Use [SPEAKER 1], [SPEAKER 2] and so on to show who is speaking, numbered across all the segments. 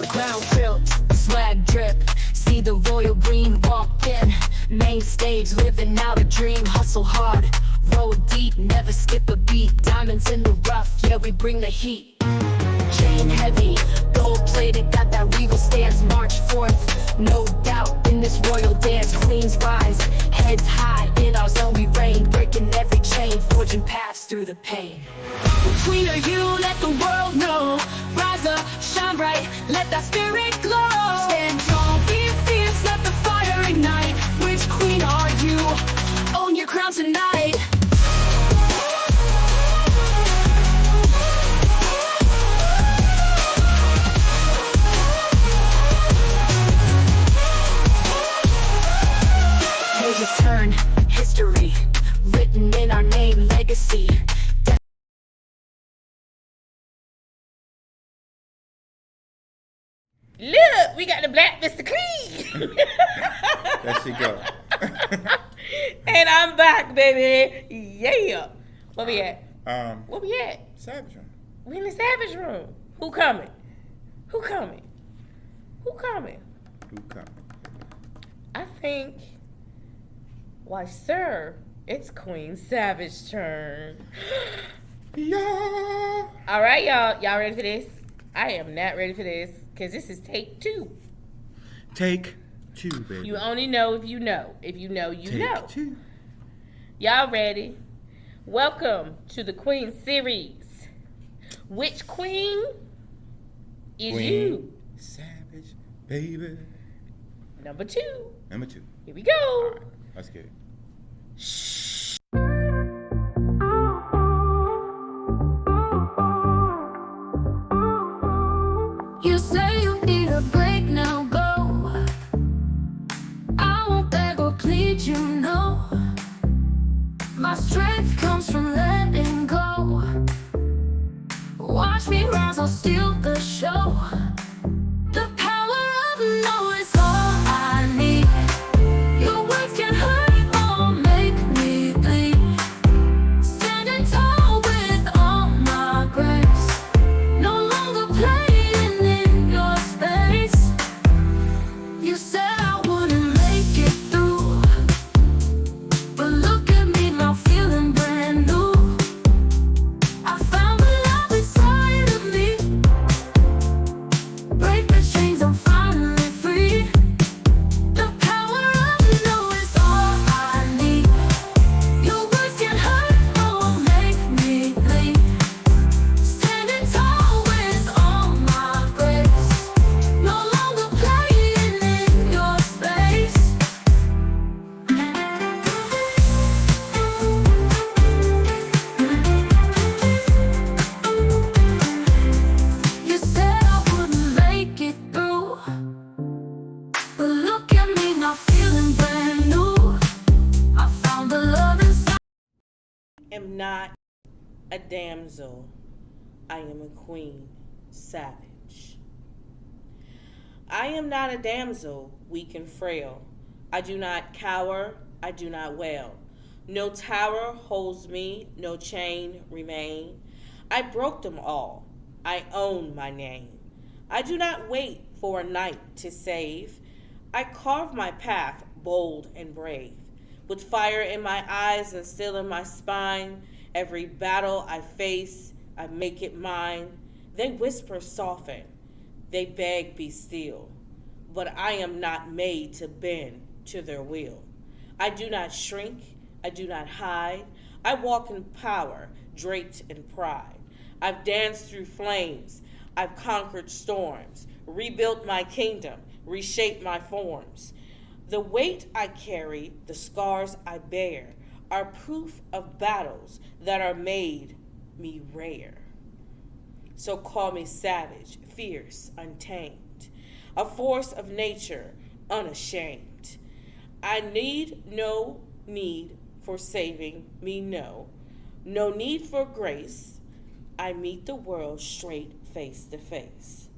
[SPEAKER 1] Crown tilt, swag drip. See the royal green walk in. Main stage, living out a dream. Hustle hard, roll deep, never skip a beat. Diamonds in the rough, yeah, we bring the heat. Chain heavy, gold plated, got that regal stance. March 4th, no doubt in this royal dance. Queens rise, heads high, in our zone we reign. Breaking every chain, forging paths through the pain. Queen are you, let the world know. Rise up, shine bright, let that spirit glow. Stand tall, be fierce, let the fire ignite. Which queen are you? Own your crown tonight. Pages turn, history written in our name, legacy.
[SPEAKER 2] Look, we got the black Mr. Clean.
[SPEAKER 3] There she go.
[SPEAKER 2] And I'm back, baby. Yeah. Where we at? Where we at?
[SPEAKER 3] Savage Room.
[SPEAKER 2] We in the Savage Room. Who coming? Who coming? Who coming?
[SPEAKER 3] Who coming?
[SPEAKER 2] I think, why, sir, it's Queen Savage turn.
[SPEAKER 3] Yeah.
[SPEAKER 2] All right, y'all. Y'all ready for this? I am not ready for this because this is take 2.
[SPEAKER 3] Take 2, baby.
[SPEAKER 2] You only know if you know. If you know, you know.
[SPEAKER 3] Take 2.
[SPEAKER 2] Y'all ready? Welcome to the Queen series. Which queen is
[SPEAKER 3] Queen
[SPEAKER 2] you?
[SPEAKER 3] Savage, baby.
[SPEAKER 2] Number 2.
[SPEAKER 3] Number 2.
[SPEAKER 2] Here we go.
[SPEAKER 3] All right, let's get it.
[SPEAKER 1] You say you need a break, now go. I won't beg or plead, you know. My strength comes from letting go. Watch me rise, I'll steal the show. The power of no is all I need. Your words can hurt or make me bleed. Standing tall with all my grace. No longer playing in your space. You said I wouldn't make it through, but look at me now, feeling brand new. I found the love inside of me. Break the chains, I'm finally free. The power of no is all I need. Your words can hurt or make me bleed. Standing tall with all my grace. No longer playing in your space. You said I wouldn't make it through, but look at me now, feeling brand new. I found the love inside.
[SPEAKER 2] Am not a damsel. I am a queen, savage. I am not a damsel, weak and frail. I do not cower, I do not wail. No tower holds me, no chain remain. I broke them all, I own my name. I do not wait for a knight to save. I carve my path bold and brave. With fire in my eyes and steel in my spine, every battle I face, I make it mine. They whisper soften, they beg be still, but I am not made to bend to their will. I do not shrink, I do not hide. I walk in power, draped in pride. I've danced through flames, I've conquered storms, rebuilt my kingdom, reshaped my forms. The weight I carry, the scars I bear, are proof of battles that are made me rare. So call me savage, fierce, untamed, a force of nature, unashamed. I need no need for saving me, no need for grace. I meet the world straight face to face.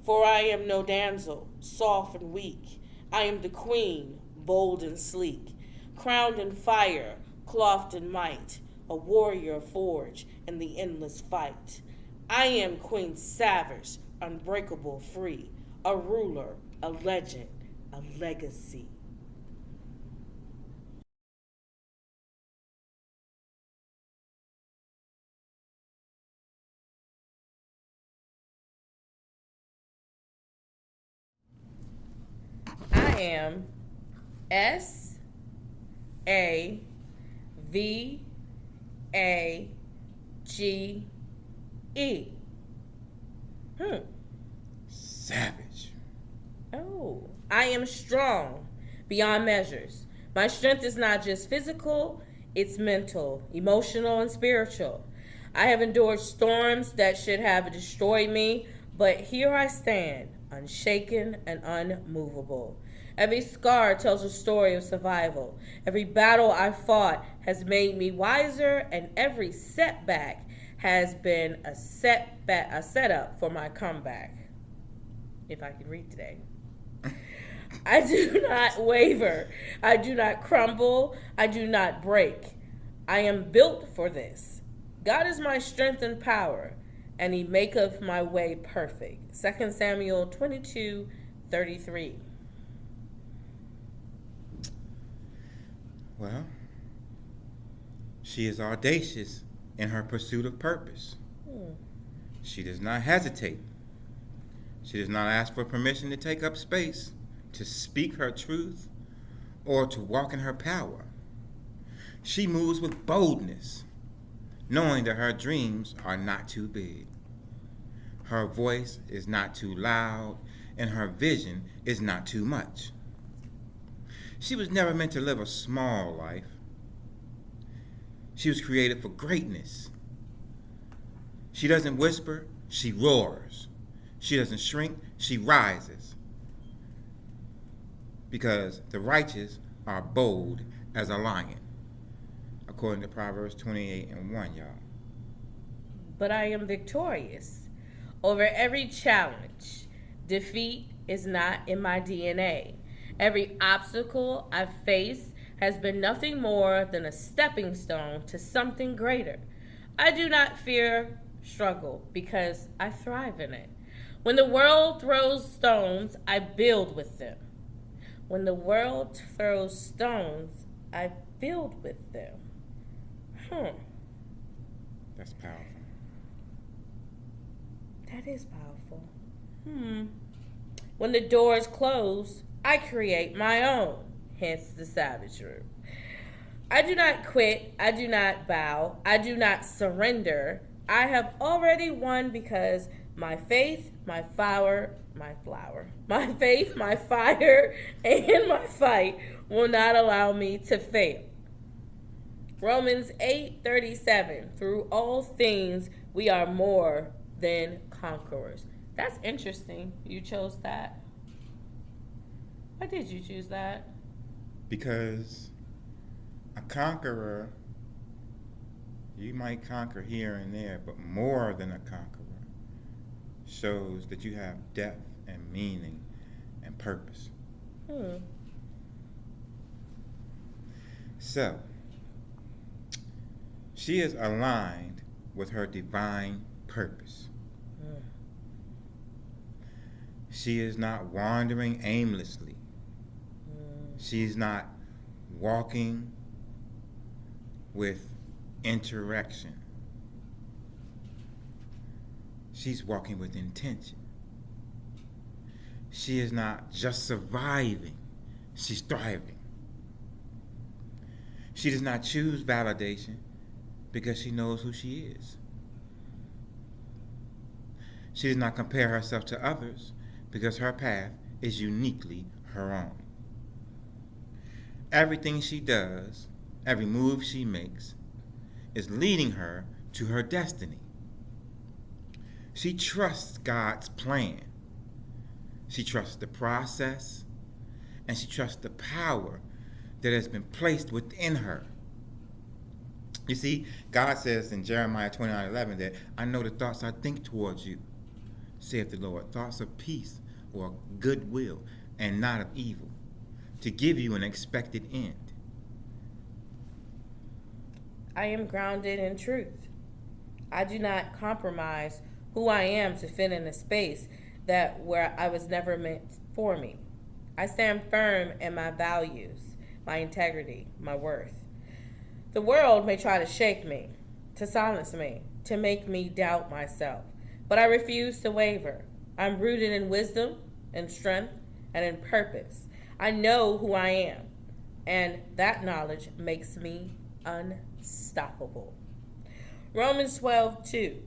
[SPEAKER 2] For I am no damsel, soft and weak. I am the queen, bold and sleek, crowned in fire, clothed in might, a warrior forged in the endless fight. I am Queen Savage, unbreakable, free, a ruler, a legend, a legacy. I am Savage.
[SPEAKER 3] Savage.
[SPEAKER 2] Oh, I am strong beyond measures. My strength is not just physical, it's mental, emotional, and spiritual. I have endured storms that should have destroyed me, but here I stand, unshaken and unmovable. Every scar tells a story of survival. Every battle I fought has made me wiser, and every setback has been a setup for my comeback. If I could read today. I do not waver. I do not crumble. I do not break. I am built for this. God is my strength and power, and he maketh my way perfect. 2 Samuel 22:33.
[SPEAKER 3] Well, she is audacious in her pursuit of purpose. She does not hesitate. She does not ask for permission to take up space, to speak her truth, or to walk in her power. She moves with boldness, knowing that her dreams are not too big. Her voice is not too loud, and her vision is not too much. She was never meant to live a small life. She was created for greatness. She doesn't whisper, she roars. She doesn't shrink, she rises. Because the righteous are bold as a lion, according to Proverbs 28:1, y'all.
[SPEAKER 2] But I am victorious over every challenge. Defeat is not in my DNA. Every obstacle I've faced has been nothing more than a stepping stone to something greater. I do not fear struggle because I thrive in it. When the world throws stones, I build with them. When the world throws stones, I build with them.
[SPEAKER 3] That's powerful.
[SPEAKER 2] That is powerful. When the doors close, I create my own. Hence the savage root. I do not quit. I do not bow. I do not surrender. I have already won because my faith, my flower, my faith, my fire, and my fight will not allow me to fail. Romans 8:37. Through all things, we are more than conquerors. That's interesting. You chose that. Why did you choose that?
[SPEAKER 3] Because a conqueror, you might conquer here and there, but more than a conqueror shows that you have depth and meaning and purpose. So, she is aligned with her divine purpose. She is not wandering aimlessly. She's not walking with interaction. She's walking with intention. She is not just surviving, she's thriving. She does not choose validation because she knows who she is. She does not compare herself to others because her path is uniquely her own. Everything she does, every move she makes, is leading her to her destiny. She trusts God's plan. She trusts the process, and she trusts the power that has been placed within her. You see, God says in Jeremiah 29:11 that I know the thoughts I think towards you, saith the Lord, thoughts of peace or goodwill and not of evil, to give you an expected end.
[SPEAKER 2] I am grounded in truth. I do not compromise
[SPEAKER 4] who I am to fit in a space that where I was never meant for me. I stand firm in my values, my integrity, my worth. The world may try to shake me, to silence me, to make me doubt myself, but I refuse to waver. I'm rooted in wisdom, in strength, and in purpose. I know who I am, and that knowledge makes me unstoppable. Romans 12:2.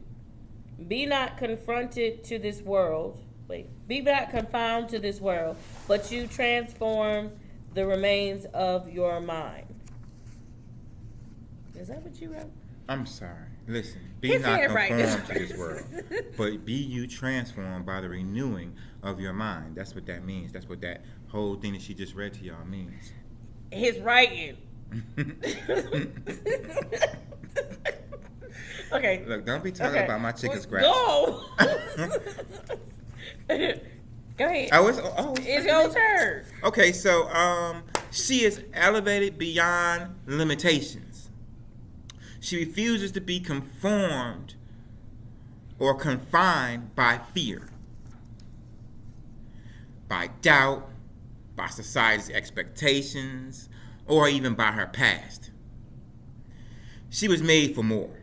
[SPEAKER 4] Be not confronted to this world. Be not confined to this world, but you transform the remains of your mind. Is that what you wrote?
[SPEAKER 3] I'm sorry. Listen, be
[SPEAKER 4] His
[SPEAKER 3] not
[SPEAKER 4] handwriting
[SPEAKER 3] conformed
[SPEAKER 4] is-
[SPEAKER 3] to this world, but be you transformed by the renewing of your mind. That's what that means. That's what that whole thing that she just read to y'all means.
[SPEAKER 4] His writing. Okay.
[SPEAKER 3] Look, don't be talking
[SPEAKER 4] Okay.
[SPEAKER 3] about my chicken scratch.
[SPEAKER 4] Go. Go ahead.
[SPEAKER 3] It's
[SPEAKER 4] It's your turn.
[SPEAKER 3] Okay, so she is elevated beyond limitations. She refuses to be conformed or confined by fear, by doubt, by society's expectations, or even by her past. She was made for more.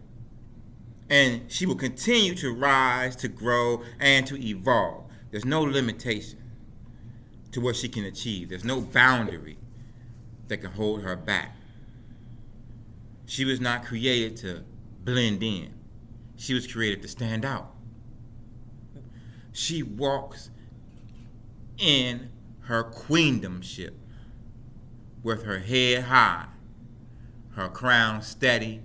[SPEAKER 3] And she will continue to rise, to grow, and to evolve. There's no limitation to what she can achieve. There's no boundary that can hold her back. She was not created to blend in. She was created to stand out. She walks in her queendomship with her head high, her crown steady,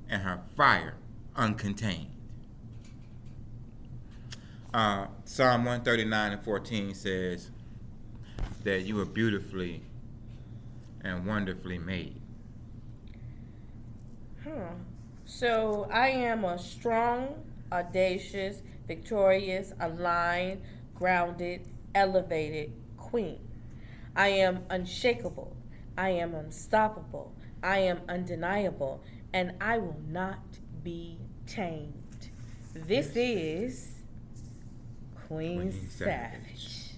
[SPEAKER 3] and her fire uncontained. Psalm 139:14 says that you are beautifully and wonderfully made.
[SPEAKER 4] So I am a strong, audacious, victorious, aligned, grounded, elevated queen. I am unshakable. I am unstoppable. I am undeniable. And I will not be tamed. This is Queen Savage.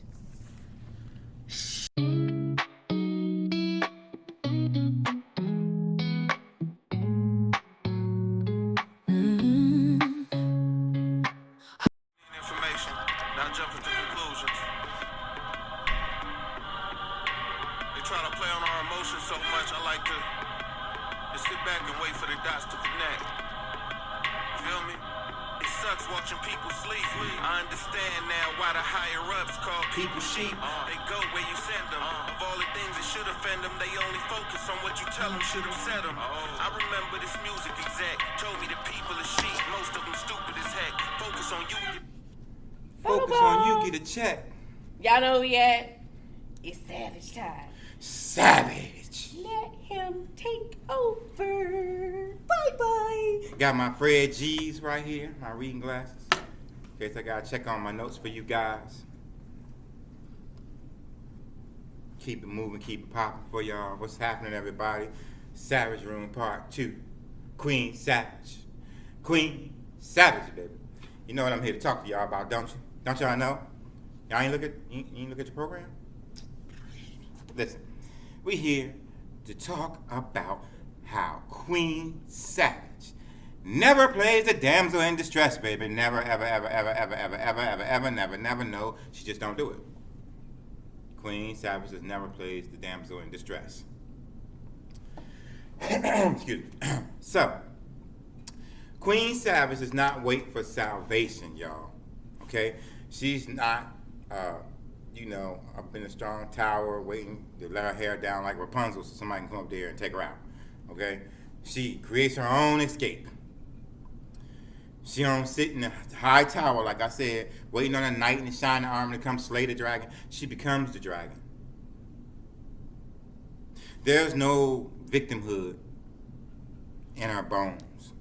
[SPEAKER 5] Information, not jumping to conclusions. They try to play on our emotions so much, I like to just sit back and wait for the dots to connect. Feel me? It sucks watching people sleep. I understand now why the higher ups call people sheep. They go where you send them. Of all the things that should offend them, they only focus on what you tell them should upset them. I remember this music exec told me the people are sheep. Most of them stupid as heck. Focus on you.
[SPEAKER 3] Focus on you, get a check.
[SPEAKER 4] Y'all know who he at? It's Savage time.
[SPEAKER 3] Savage.
[SPEAKER 4] Let him take over. Bye-bye.
[SPEAKER 3] Got my Fred G's right here, my reading glasses. In case I gotta check on my notes for you guys. Keep it moving, keep it popping for y'all. What's happening, everybody? Savage Room Part 2. Queen Savage. Queen Savage, baby. You know what I'm here to talk to y'all about, don't you? Don't y'all know? Y'all ain't look at your program? Listen, we here to talk about how Queen Savage never plays a damsel in distress, baby. Never, ever, ever, ever, ever, ever, ever, ever, ever, never, never, no. She just don't do it. Queen Savage has never plays the damsel in distress. Excuse me. So, Queen Savage does not wait for salvation, y'all. Okay? She's not, up in a strong tower waiting to let her hair down like Rapunzel so somebody can come up there and take her out. Okay? She creates her own escape. She don't sit in a high tower, like I said, waiting on a knight in the shining armor to come slay the dragon. She becomes the dragon. There's no victimhood in her bones.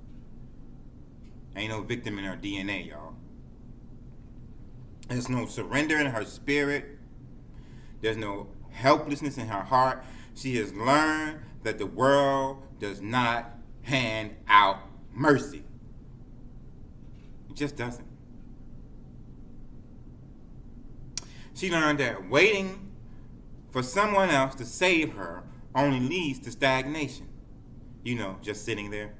[SPEAKER 3] Ain't no victim in her DNA, y'all. There's no surrender in her spirit. There's no helplessness in her heart. She has learned that the world does not hand out mercy. It just doesn't. She learned that waiting for someone else to save her only leads to stagnation. You know, just sitting there,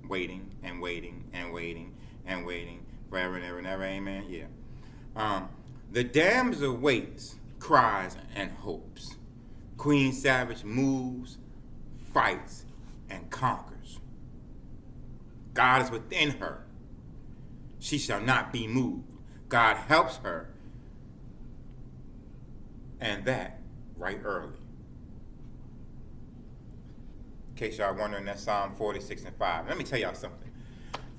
[SPEAKER 3] waiting and waiting and waiting and waiting forever and ever and ever, amen? Yeah. The damsel waits, cries, and hopes. Queen Savage moves, fights, and conquers. God is within her. She shall not be moved. God helps her. And that right early. In case y'all wondering, that's Psalm 46 and 5. Let me tell y'all something.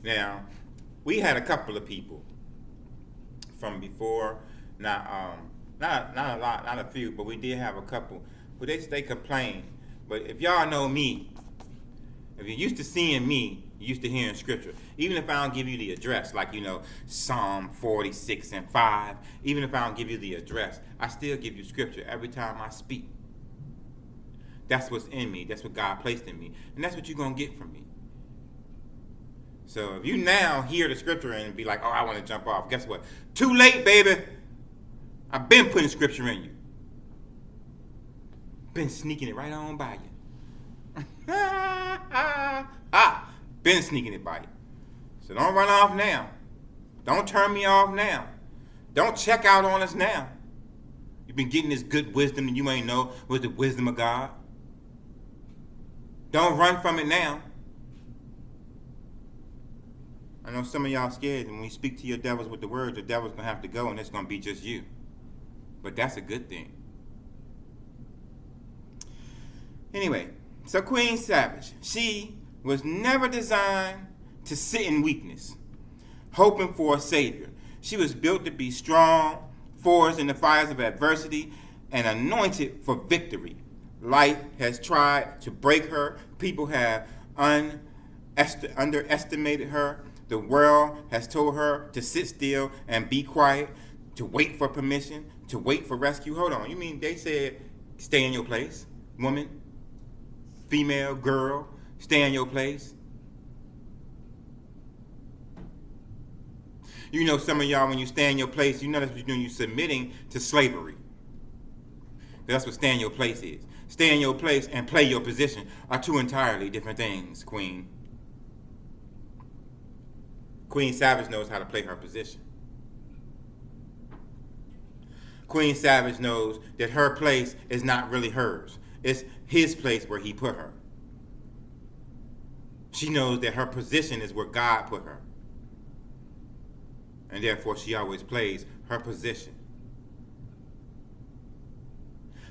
[SPEAKER 3] Now, we had a couple of people from before, not a lot, not a few, but we did have a couple. But they complained. But if y'all know me, if you're used to seeing me, you're used to hearing scripture. Even if I don't give you the address, like, you know, Psalm 46 and 5, even if I don't give you the address, I still give you scripture every time I speak. That's what's in me. That's what God placed in me. And that's what you're going to get from me. So if you now hear the scripture and be like, oh, I want to jump off, guess what? Too late, baby. I've been putting scripture in you. Been sneaking it right on by you. Been sneaking it by you. So don't run off now. Don't turn me off now. Don't check out on us now. You've been getting this good wisdom and you ain't know was the wisdom of God. Don't run from it now. I know some of y'all scared, and when you speak to your devils with the word, the devil's going to have to go, and it's going to be just you. But that's a good thing. Anyway, so Queen Savage, she was never designed to sit in weakness, hoping for a savior. She was built to be strong, forged in the fires of adversity, and anointed for victory. Life has tried to break her. People have underestimated her. The world has told her to sit still and be quiet, to wait for permission, to wait for rescue. Hold on, you mean they said stay in your place? Woman, female, girl, stay in your place? You know, some of y'all, when you stay in your place, you know that's what you're doing. You're submitting to slavery. That's what stay in your place is. Stay in your place and play your position are two entirely different things, Queen. Queen Savage knows how to play her position. Queen Savage knows that her place is not really hers. It's his place where he put her. She knows that her position is where God put her. And therefore, she always plays her position.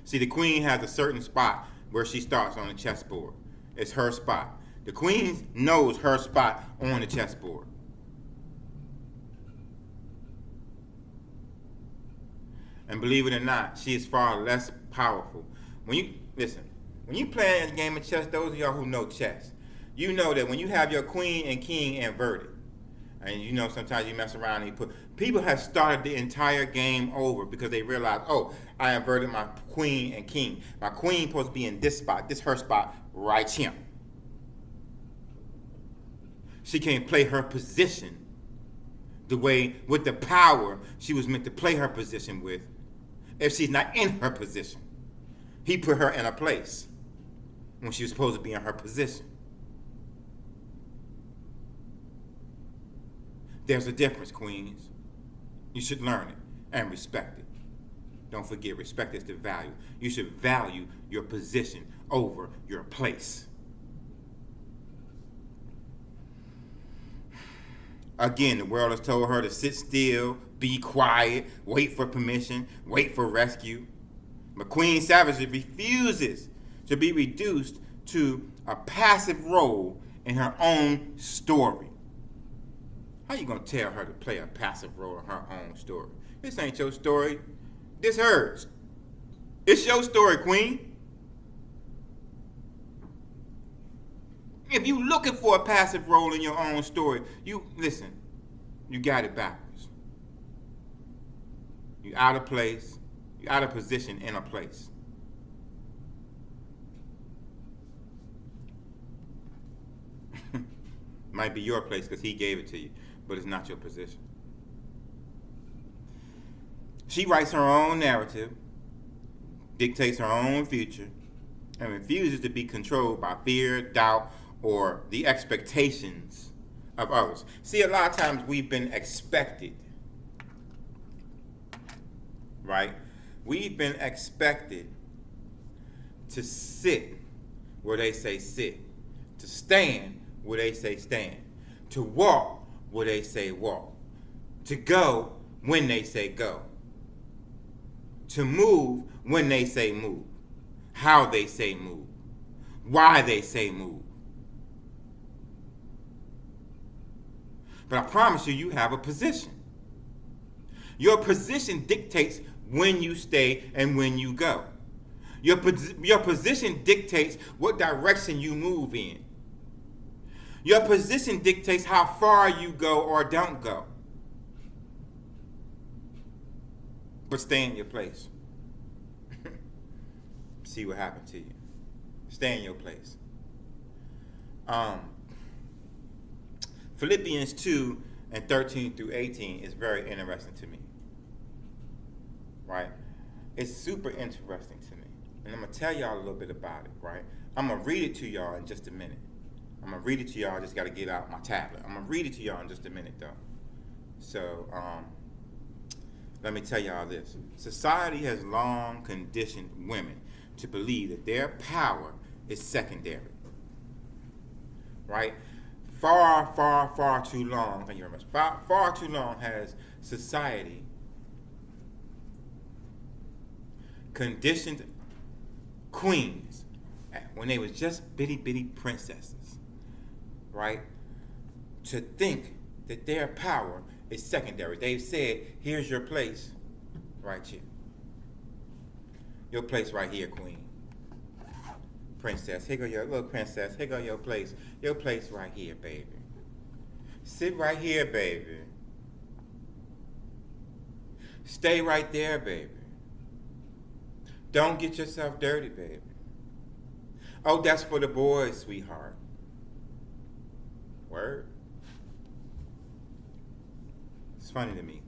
[SPEAKER 3] See, the queen has a certain spot where she starts on the chessboard. It's her spot. The queen knows her spot on the chessboard. And believe it or not, she is far less powerful. When you play a game of chess, those of y'all who know chess, you know that when you have your queen and king inverted, and you know sometimes you mess around and people have started the entire game over because they realize, oh, I inverted my queen and king. My queen supposed to be in this spot. This is her spot right here. She can't play her position the way, with the power she was meant to play her position with, if she's not in her position. He put her in a place when she was supposed to be in her position. There's a difference, queens. You should learn it and respect it. Don't forget, respect is the value. You should value your position over your place. Again, the world has told her to sit still, be quiet, wait for permission, wait for rescue. But Queen Savage refuses to be reduced to a passive role in her own story. How you gonna tell her to play a passive role in her own story? This ain't your story. This hers. It's your story, Queen. If you looking for a passive role in your own story, you got it backwards. You out of place. You out of position in a place. Might be your place because he gave it to you. but it's not your position. She writes her own narrative, dictates her own future, and refuses to be controlled by fear, doubt, or the expectations of others. See, a lot of times we've been expected, right? We've been expected to sit where they say sit, to stand where they say stand, to walk where they say walk, to go when they say go, to move when they say move, how they say move, why they say move. But I promise you, you have a position. Your position dictates when you stay and when you go. Your position dictates what direction you move in. Your position dictates how far you go or don't go. But stay in your place. See what happened to you. Stay in your place. Philippians 2 and 13 through 18 is very interesting to me. Right? It's super interesting to me. And I'm going to tell y'all a little bit about it, right? I'm going to read it to y'all in just a minute. I'm going to read it to y'all. I just got to get out my tablet. I'm going to read it to y'all in just a minute, though. So, let me tell y'all this. Society has long conditioned women to believe that their power is secondary. Right? Far too long, thank you very much, far too long has society conditioned queens when they was just bitty princesses, right, to think that their power is secondary. They've said, here's your place right here. Your place right here, queen. Princess, here go your little princess, here go your place. Your place right here, baby. Sit right here, baby. Stay right there, baby. Don't get yourself dirty, baby. Oh, that's for the boys, sweetheart. Word? It's funny to me.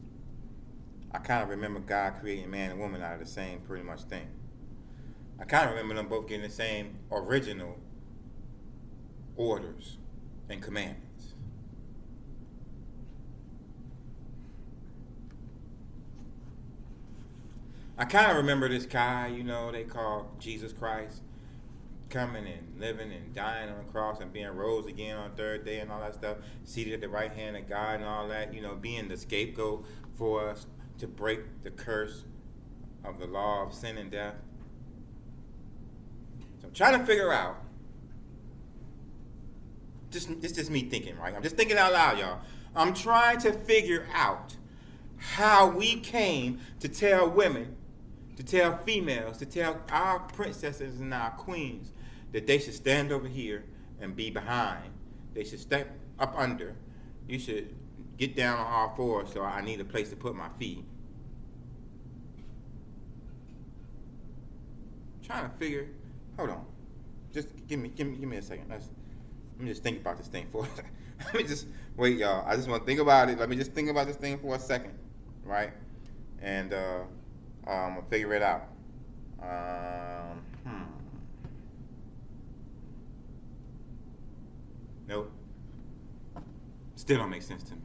[SPEAKER 3] I kind of remember God creating man and woman out of the same pretty much thing. I kind of remember them both getting the same original orders and commandments. I kind of remember this guy, you know, they call Jesus Christ, coming and living and dying on the cross and being rose again on the third day and all that stuff, seated at the right hand of God and all that, you know, being the scapegoat for us to break the curse of the law of sin and death. So I'm trying to figure out, this is just me thinking, right? I'm just thinking out loud, y'all. I'm trying to figure out how we came to tell women, to tell females, to tell our princesses and our queens that they should stand over here and be behind. They should step up under. You should get down on all fours, so I need a place to put my feet. I'm trying to figure. Hold on. Just give me a second. Let me just think about this thing for a second. Let me just wait, y'all. I just want to think about it. Let me just think about this thing for a second, right? And I'm gonna figure it out. Nope. Still don't make sense to me.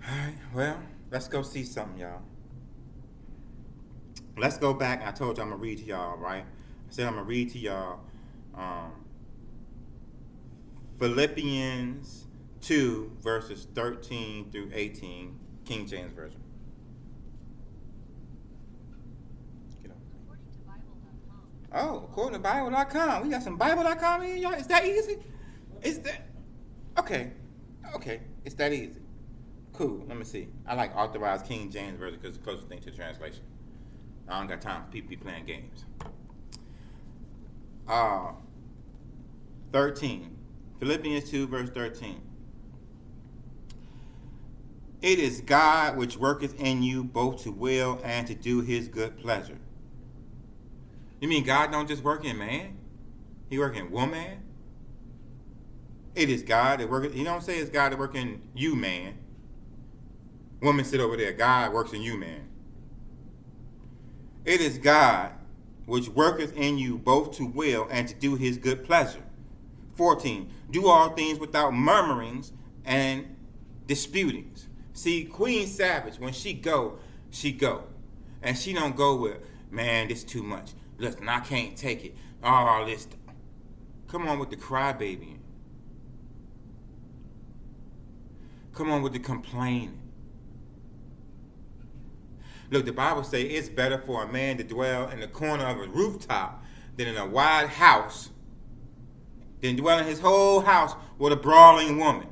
[SPEAKER 3] All right. Well, let's go see something, y'all. Let's go back. I told you I'm gonna read to y'all, right? I said I'm gonna read to y'all Philippians 2 verses 13 through 18, King James Version. Get on. Oh, according to Bible.com. We got some Bible.com here, y'all. Is that easy? Is that okay? Okay, it's that easy. Cool. Let me see. I like authorized King James Version because it's the closest thing to translation. I don't got time for people be playing games. 13. Philippians 2, verse 13. It is God which worketh in you both to will and to do his good pleasure. You mean God don't just work in man? He work in woman? It is God that works. He don't say it's God that works in you, man. Woman, sit over there. God works in you, man. It is God which worketh in you both to will and to do his good pleasure. 14. Do all things without murmurings and disputings. See, Queen Savage, when she go. And she don't go with, man, this too much. Listen, I can't take it. All this. Come on with the crybaby. Come on with the complaining. Look, the Bible says it's better for a man to dwell in the corner of a rooftop than in a wide house, than dwell in his whole house with a brawling woman.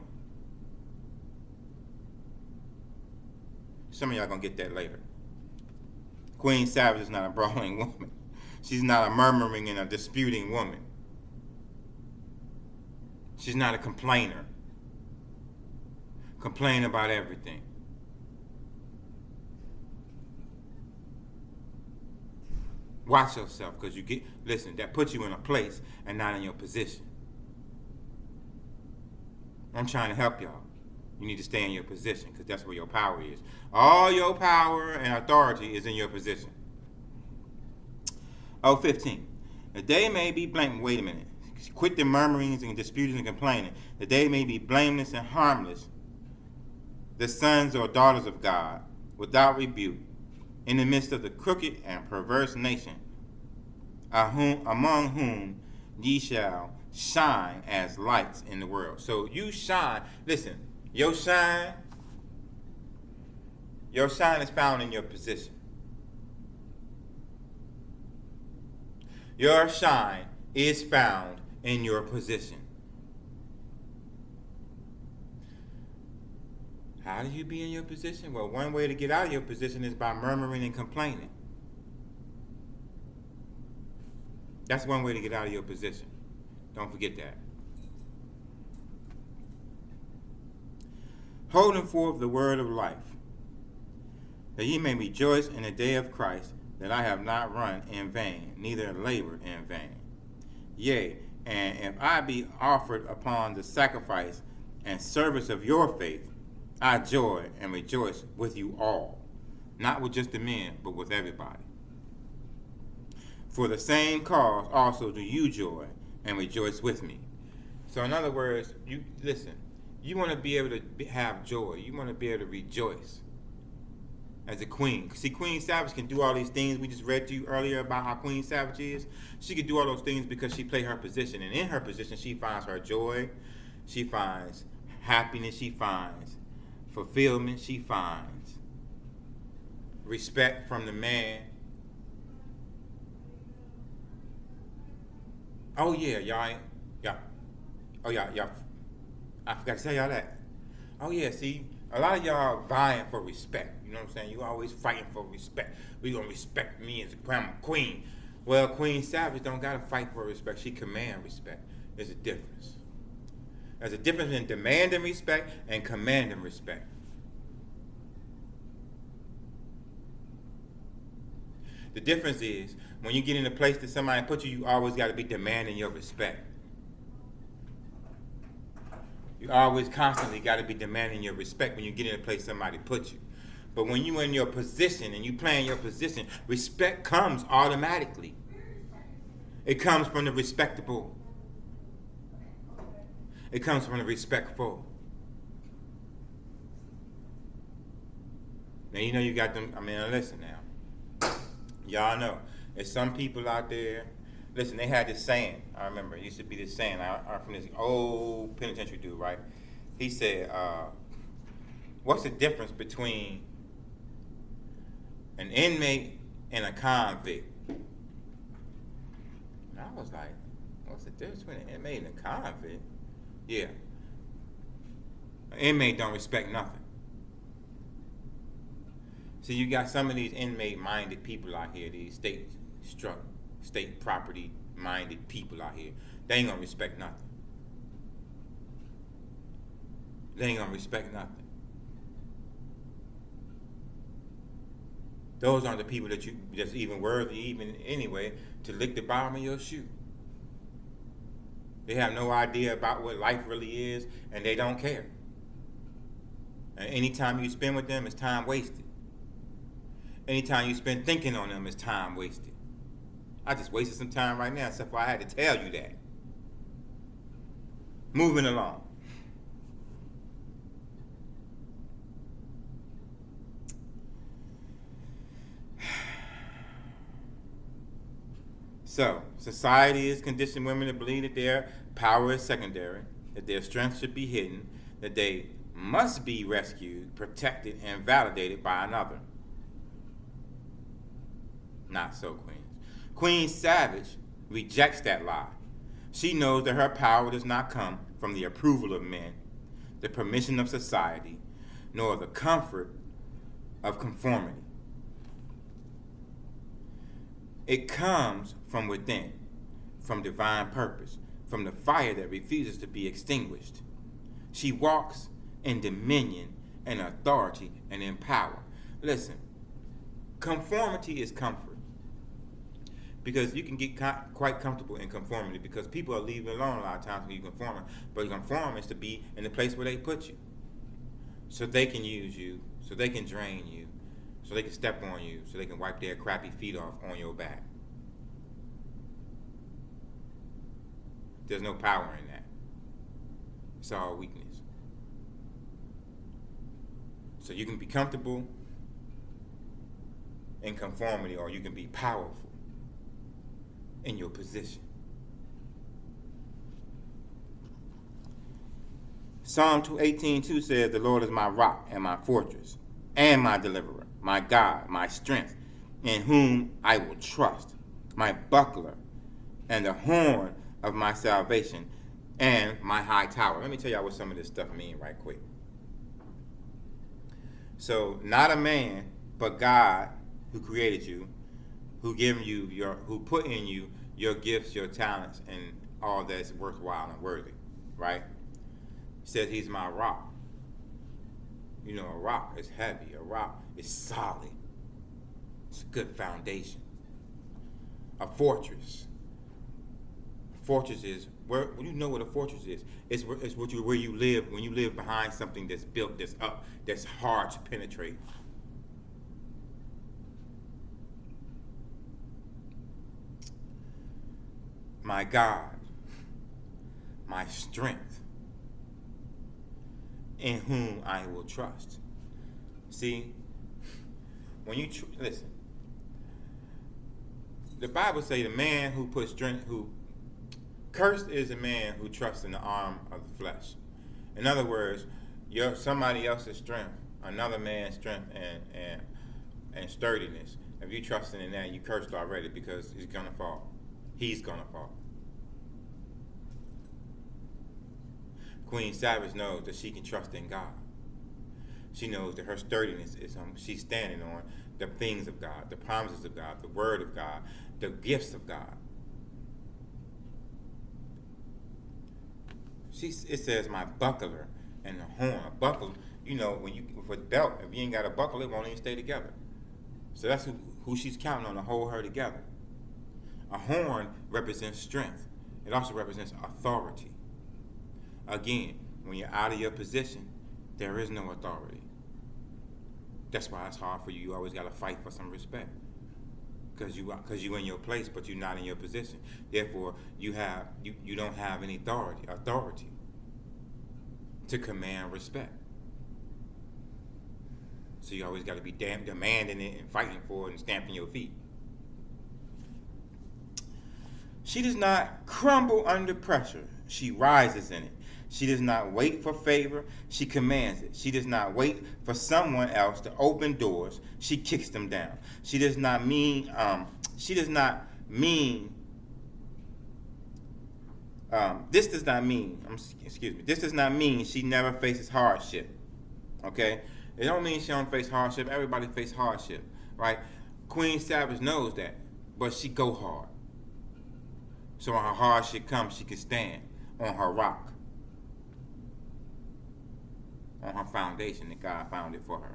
[SPEAKER 3] Some of y'all gonna get that later. Queen Savage is not a brawling woman. She's not a murmuring and a disputing woman. She's not a complainer. Complain about everything. Watch yourself, because that puts you in a place and not in your position. I'm trying to help y'all. You need to stay in your position, because that's where your power is. All your power and authority is in your position. 15. That they may be blameless. Wait a minute. Quit the murmurings and disputings and complaining. That they may be blameless and harmless, the sons or daughters of God, without rebuke, in the midst of the crooked and perverse nation, among whom ye shall shine as lights in the world. So you shine. Listen, your shine is found in your position. Your shine is found in your position. How do you be in your position? Well, one way to get out of your position is by murmuring and complaining. That's one way to get out of your position. Don't forget that. Holding forth the word of life, that ye may rejoice in the day of Christ, that I have not run in vain, neither labored in vain. Yea, and if I be offered upon the sacrifice and service of your faith, I joy and rejoice with you all, not with just the men, but with everybody. For the same cause also do you joy and rejoice with me. So in other words, you want to be able to have joy. You want to be able to rejoice as a queen. See, Queen Savage can do all these things. We just read to you earlier about how Queen Savage is. She can do all those things because she played her position. And in her position, she finds her joy. She finds happiness. She finds fulfillment. She finds respect from the man. Oh yeah, y'all. I forgot to tell y'all that. Oh yeah, see, a lot of y'all vying for respect. You know what I'm saying? You always fighting for respect. We gonna respect me as a grandma queen. Well, Queen Savage don't gotta fight for respect. She command respect. There's a difference. There's a difference in demanding respect and commanding respect. The difference is when you get in a place that somebody put you, you always got to be demanding your respect. You always constantly got to be demanding your respect when you get in a place somebody put you. But when you're in your position and you playing your position, respect comes automatically. It comes from the respectable. It comes from the respectful. Now you know you got them. I mean, listen now. Y'all know, there's some people out there, listen, they had this saying, I remember, it used to be this saying, I'm from this old penitentiary dude, right? He said, what's the difference between an inmate and a convict? And I was like, what's the difference between an inmate and a convict? Yeah. An inmate don't respect nothing. So you got some of these inmate-minded people out here, these state property-minded people out here. They ain't gonna respect nothing. They ain't gonna respect nothing. Those aren't the people that's even worthy, even anyway, to lick the bottom of your shoe. They have no idea about what life really is, and they don't care. And any time you spend with them is time wasted. Anytime you spend thinking on them is time wasted. I just wasted some time right now, except for I had to tell you that. Moving along. So, society has conditioned women to believe that their power is secondary, that their strength should be hidden, that they must be rescued, protected, and validated by another. Not so, Queens. Queen Savage rejects that lie. She knows that her power does not come from the approval of men, the permission of society, nor the comfort of conformity. It comes from within, from divine purpose, from the fire that refuses to be extinguished. She walks in dominion and authority and in power. Listen, conformity is comfort. Because you can get quite comfortable in conformity because people are leaving alone a lot of times when you conform. But conform is to be in the place where they put you. So they can use you, so they can drain you, so they can step on you, so they can wipe their crappy feet off on your back. There's no power in that. It's all weakness. So you can be comfortable in conformity, or you can be powerful in your position. Psalm 2:18:2 says, "The Lord is my rock and my fortress and my deliverer, my God, my strength, in whom I will trust, my buckler and the horn of my salvation and my high tower." Let me tell y'all what some of this stuff means right quick. So, not a man, but God who created you, who put in you your gifts, your talents, and all that's worthwhile and worthy, right? He says he's my rock. You know, a rock is heavy. A rock is solid. It's a good foundation. A fortress. A fortress is where you know what a fortress is. It's where you live when you live behind something that's built, that's up, that's hard to penetrate. My God, my strength, in whom I will trust. See, when you listen, the Bible say the man who puts strength, cursed is a man who trusts in the arm of the flesh. In other words, somebody else's strength, another man's strength and sturdiness. If you trusting in that, you cursed already because he's gonna fall. He's gonna fall. Queen Savage knows that she can trust in God. She knows that her sturdiness is she's standing on the things of God, the promises of God, the word of God, the gifts of God. It says my buckler and the horn. A buckle, with a belt, if you ain't got a buckle, it won't even stay together. So that's who she's counting on to hold her together. A horn represents strength. It also represents authority. Again, when you're out of your position, there is no authority. That's why it's hard for you. You always got to fight for some respect. Because you in your place, but you're not in your position. Therefore, you don't have any authority to command respect. So you always got to be demanding it and fighting for it and stamping your feet. She does not crumble under pressure. She rises in it. She does not wait for favor. She commands it. She does not wait for someone else to open doors. She kicks them down. This does not mean she never faces hardship. Okay? It don't mean she don't face hardship. Everybody face hardship, right? Queen Savage knows that, but she go hard. So when her hardship comes, she can stand on her rock, on her foundation that God founded for her.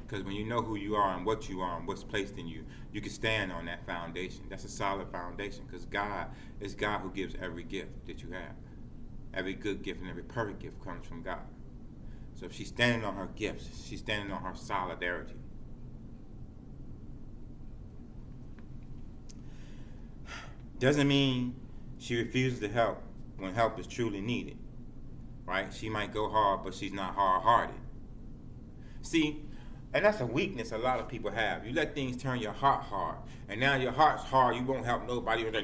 [SPEAKER 3] Because when you know who you are and what you are and what's placed in you, you can stand on that foundation. That's a solid foundation, because God is God who gives every gift that you have. Every good gift and every perfect gift comes from God. So if she's standing on her gifts, she's standing on her solidarity. Doesn't mean she refuses to help when help is truly needed, right? She might go hard, but she's not hard-hearted. See, and that's a weakness a lot of people have. You let things turn your heart hard, and now your heart's hard. You won't help nobody. And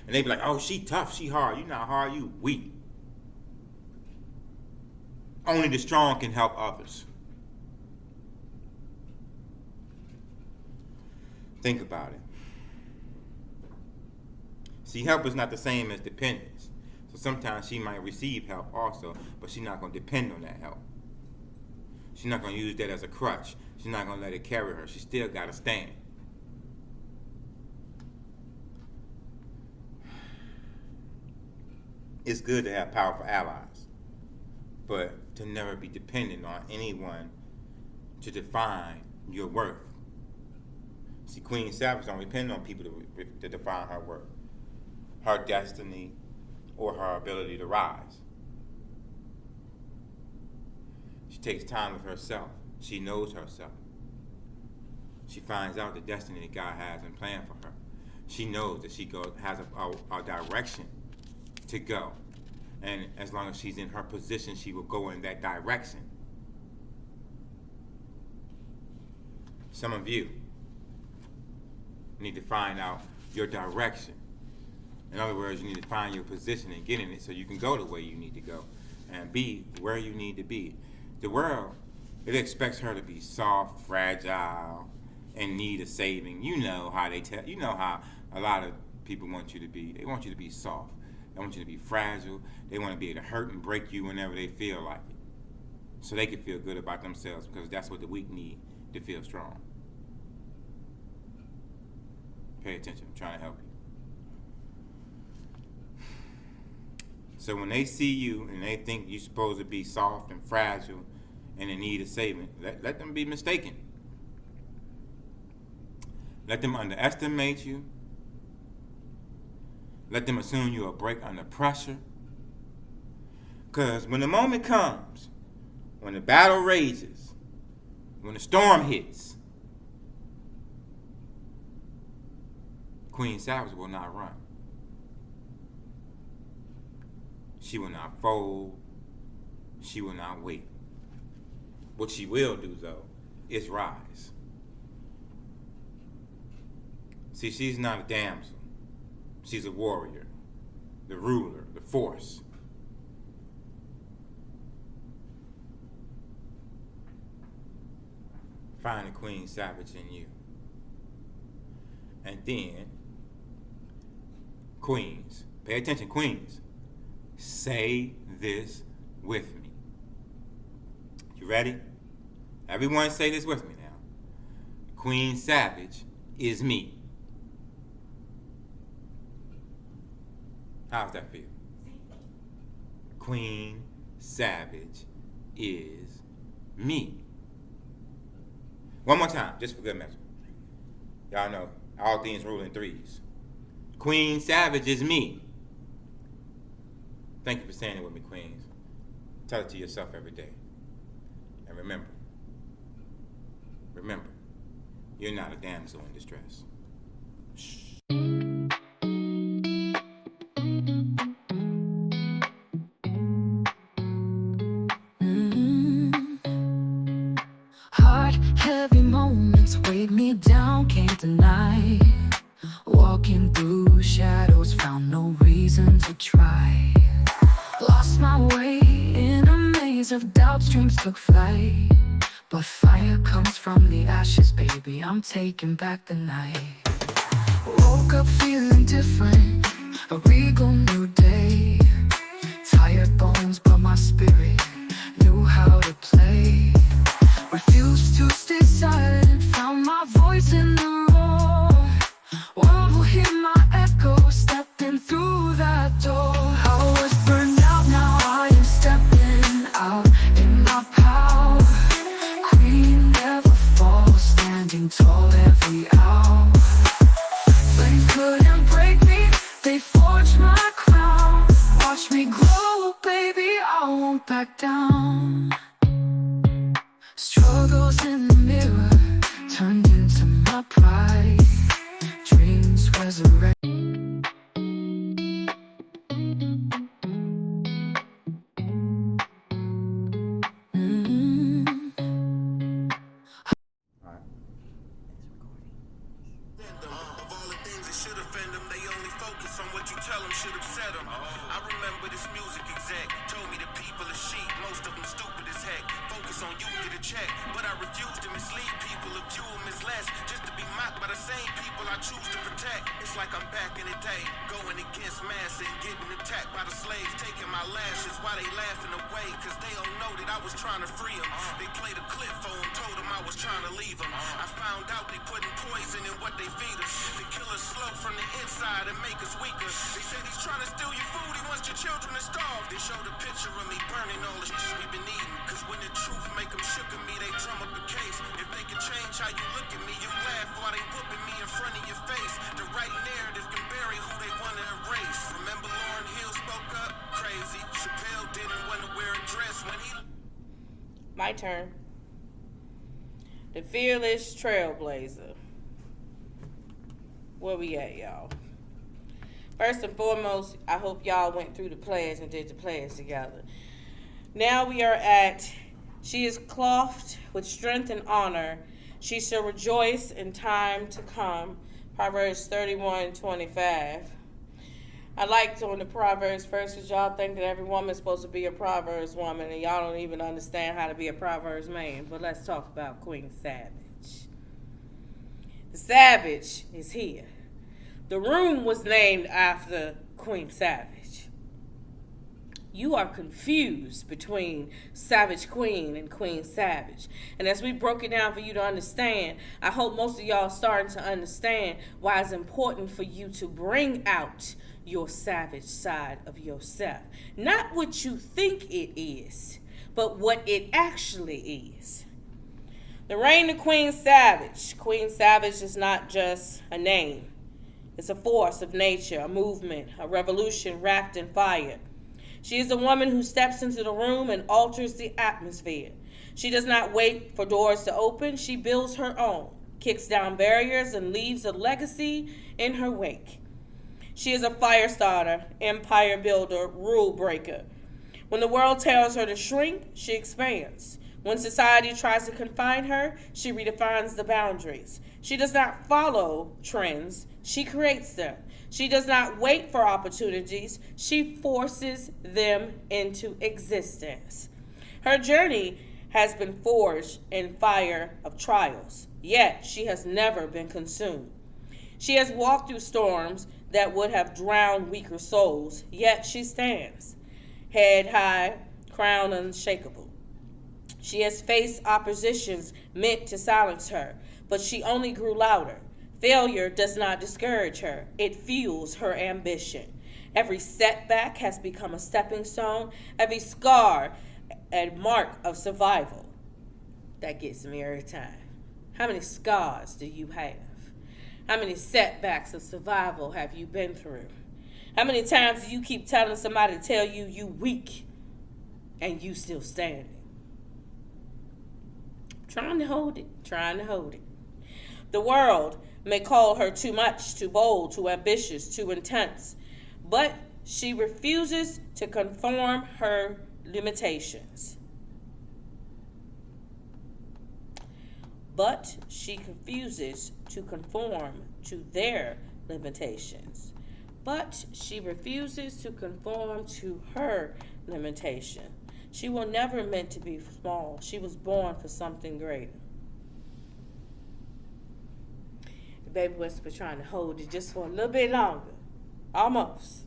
[SPEAKER 3] they be like, "Oh, she tough, she hard." You not hard, you weak. Only the strong can help others. Think about it. See, help is not the same as dependence. So sometimes she might receive help also, but she's not going to depend on that help. She's not going to use that as a crutch. She's not going to let it carry her. She still got to stand. It's good to have powerful allies, but to never be dependent on anyone to define your worth. See, Queen Savage don't depend on people to define her worth, her destiny, or her ability to rise. She takes time with herself. She knows herself. She finds out the destiny that God has in plan for her. She knows that she has a direction to go. And as long as she's in her position, she will go in that direction. Some of you need to find out your direction. In other words, you need to find your position and get in it so you can go the way you need to go and be where you need to be. The world, it expects her to be soft, fragile, and need a saving. You know how you know how a lot of people want you to be. They want you to be soft. They want you to be fragile. They want to be able to hurt and break you whenever they feel like it, so they can feel good about themselves, because that's what the weak need to feel strong. Pay attention. I'm trying to help you. So when they see you and they think you're supposed to be soft and fragile and in need of saving, let them be mistaken. Let them underestimate you. Let them assume you'll break under pressure. Because when the moment comes, when the battle rages, when the storm hits, Queen Savage will not run. She will not fold. She will not wait. What she will do, though, is rise. See, she's not a damsel. She's a warrior, the ruler, the force. Find the Queen Savage in you. And then, queens, pay attention, queens, say this with me. You ready? Everyone say this with me now. Queen Savage is me. How's that feel? Queen Savage is me. One more time, just for good measure. Y'all know, all things rule in threes. Queen Savage is me. Thank you for saying it with me, queens. Tell it to yourself every day. And remember, you're not a damsel in distress. Shh.
[SPEAKER 1] Hard, heavy moments weighed me down, can't deny. Walking through shadows, found no reason to try. Lost my way in a maze of doubt, dreams took flight. But fire comes from the ashes, baby, I'm taking back the night. Woke up feeling different, a regal new day. Tired bones, but my spirit knew how to play. Refused to stay silent, found my voice in the roar. One will hear my echo, stepping through that door. I was burned out, now I am stepping out in my power. Queen never falls. baby, I won't back down. Struggles in the mirror turned into my pride. Dreams resurrect.
[SPEAKER 5] Of all the things that should offend them, they only focus on what you tell them should upset them. I remember this music exec told me the people are sheep, most of them stupid as heck. Focus on you, get a check, but I refuse to mislead people or view them as less, just to be mocked by the same people I choose to protect. It's like I'm back in the day, going against mass and getting attacked by the slaves, taking my lashes while they laughing away, cause they don't know that I was trying to free them. They played a clip for them, told them I was trying to leave them. I found out they putting poison in what they feed us. They kill us slow from the inside and make us weaker. They say he's trying to steal your food, he wants your children to starve. They showed a picture of me burning all the shit we've been eating, cause when the truth make them shook at me, they drum up a case. If they could change how you look at me, you laugh while they whooping me in front of your face. The right narrative can bury who they want to erase. Remember Lauryn Hill spoke up? Crazy. Chappelle didn't want to wear a dress when he...
[SPEAKER 2] My turn. The fearless trailblazer. Where we at, y'all? First and foremost, I hope y'all went through the pledge and did the pledge together. Now we are at, she is clothed with strength and honor. She shall rejoice in time to come. Proverbs 31:25. I like doing the Proverbs first because y'all think that every woman is supposed to be a Proverbs woman and y'all don't even understand how to be a Proverbs man. But let's talk about Queen Savage. The Savage is here. The room was named after Queen Savage. You are confused between Savage Queen and Queen Savage. And as we broke it down for you to understand, I hope most of y'all are starting to understand why it's important for you to bring out your savage side of yourself. Not what you think it is, but what it actually is. The reign of Queen Savage. Queen Savage is not just a name. It's a force of nature, a movement, a revolution wrapped in fire. She is a woman who steps into the room and alters the atmosphere. She does not wait for doors to open. She builds her own, kicks down barriers, and leaves a legacy in her wake. She is a fire starter, empire builder, rule breaker. When the world tells her to shrink, she expands. When society tries to confine her, she redefines the boundaries. She does not follow trends, she creates them. She does not wait for opportunities, she forces them into existence. Her journey has been forged in fire of trials, yet she has never been consumed. She has walked through storms that would have drowned weaker souls, yet she stands, head high, crown unshakable. She has faced oppositions meant to silence her, but she only grew louder. Failure does not discourage her. It fuels her ambition. Every setback has become a stepping stone. Every scar, a mark of survival. That gets me every time. How many scars do you have? How many setbacks of survival have you been through? How many times do you keep telling somebody to tell you you weak and you still standing? Trying to hold it. The world may call her too much, too bold, too ambitious, too intense, but she refuses to conform her limitations. But she refuses to conform to their limitations. But she refuses to conform to her limitation. She was never meant to be small. She was born for something greater. The baby whisper trying to hold it just for a little bit longer. Almost.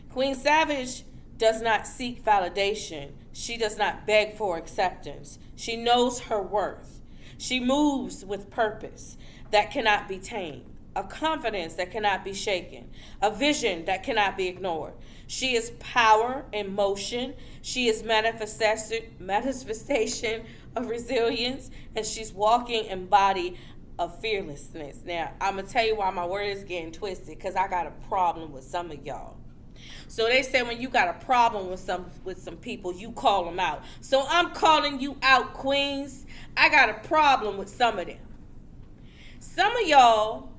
[SPEAKER 2] Queen Savage does not seek validation. She does not beg for acceptance. She knows her worth. She moves with purpose that cannot be tamed, a confidence that cannot be shaken, a vision that cannot be ignored. She is power in motion. She is manifestation of resilience, and she's walking in body of fearlessness. Now, I'm going to tell you why my word is getting twisted, because I got a problem with some of y'all. So they say when you got a problem with some people, you call them out. So I'm calling you out, queens. I got a problem with some of them. Some of y'all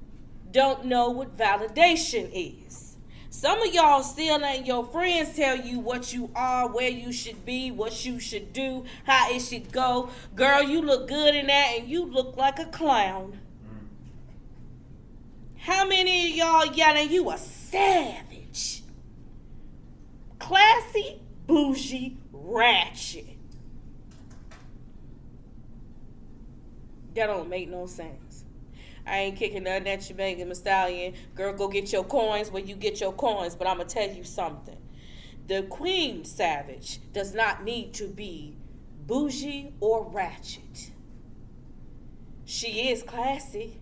[SPEAKER 2] don't know what validation is. Some of y'all still letting your friends tell you what you are, where you should be, what you should do, how it should go. Girl, you look good in that and you look like a clown. How many of y'all yelling you a savage? Classy, bougie, ratchet. That don't make no sense. I ain't kicking nothing at you, Megan Thee Stallion. Girl, go get your coins where you get your coins. But I'm going to tell you something. The queen savage does not need to be bougie or ratchet. She is classy.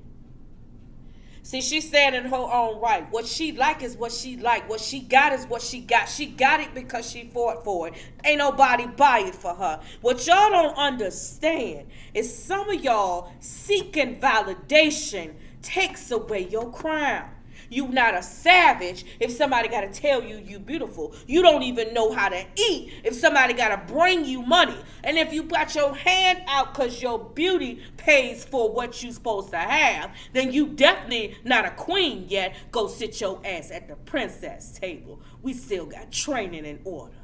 [SPEAKER 2] See, she said in her own right, what she like is what she like. What she got is what she got. She got it because she fought for it. Ain't nobody buy it for her. What y'all don't understand is some of y'all seeking validation takes away your crown. You not a savage if somebody got to tell you you beautiful. You don't even know how to eat if somebody got to bring you money. And if you got your hand out because your beauty pays for what you supposed to have, then you definitely not a queen yet. Go sit your ass at the princess table. We still got training in order.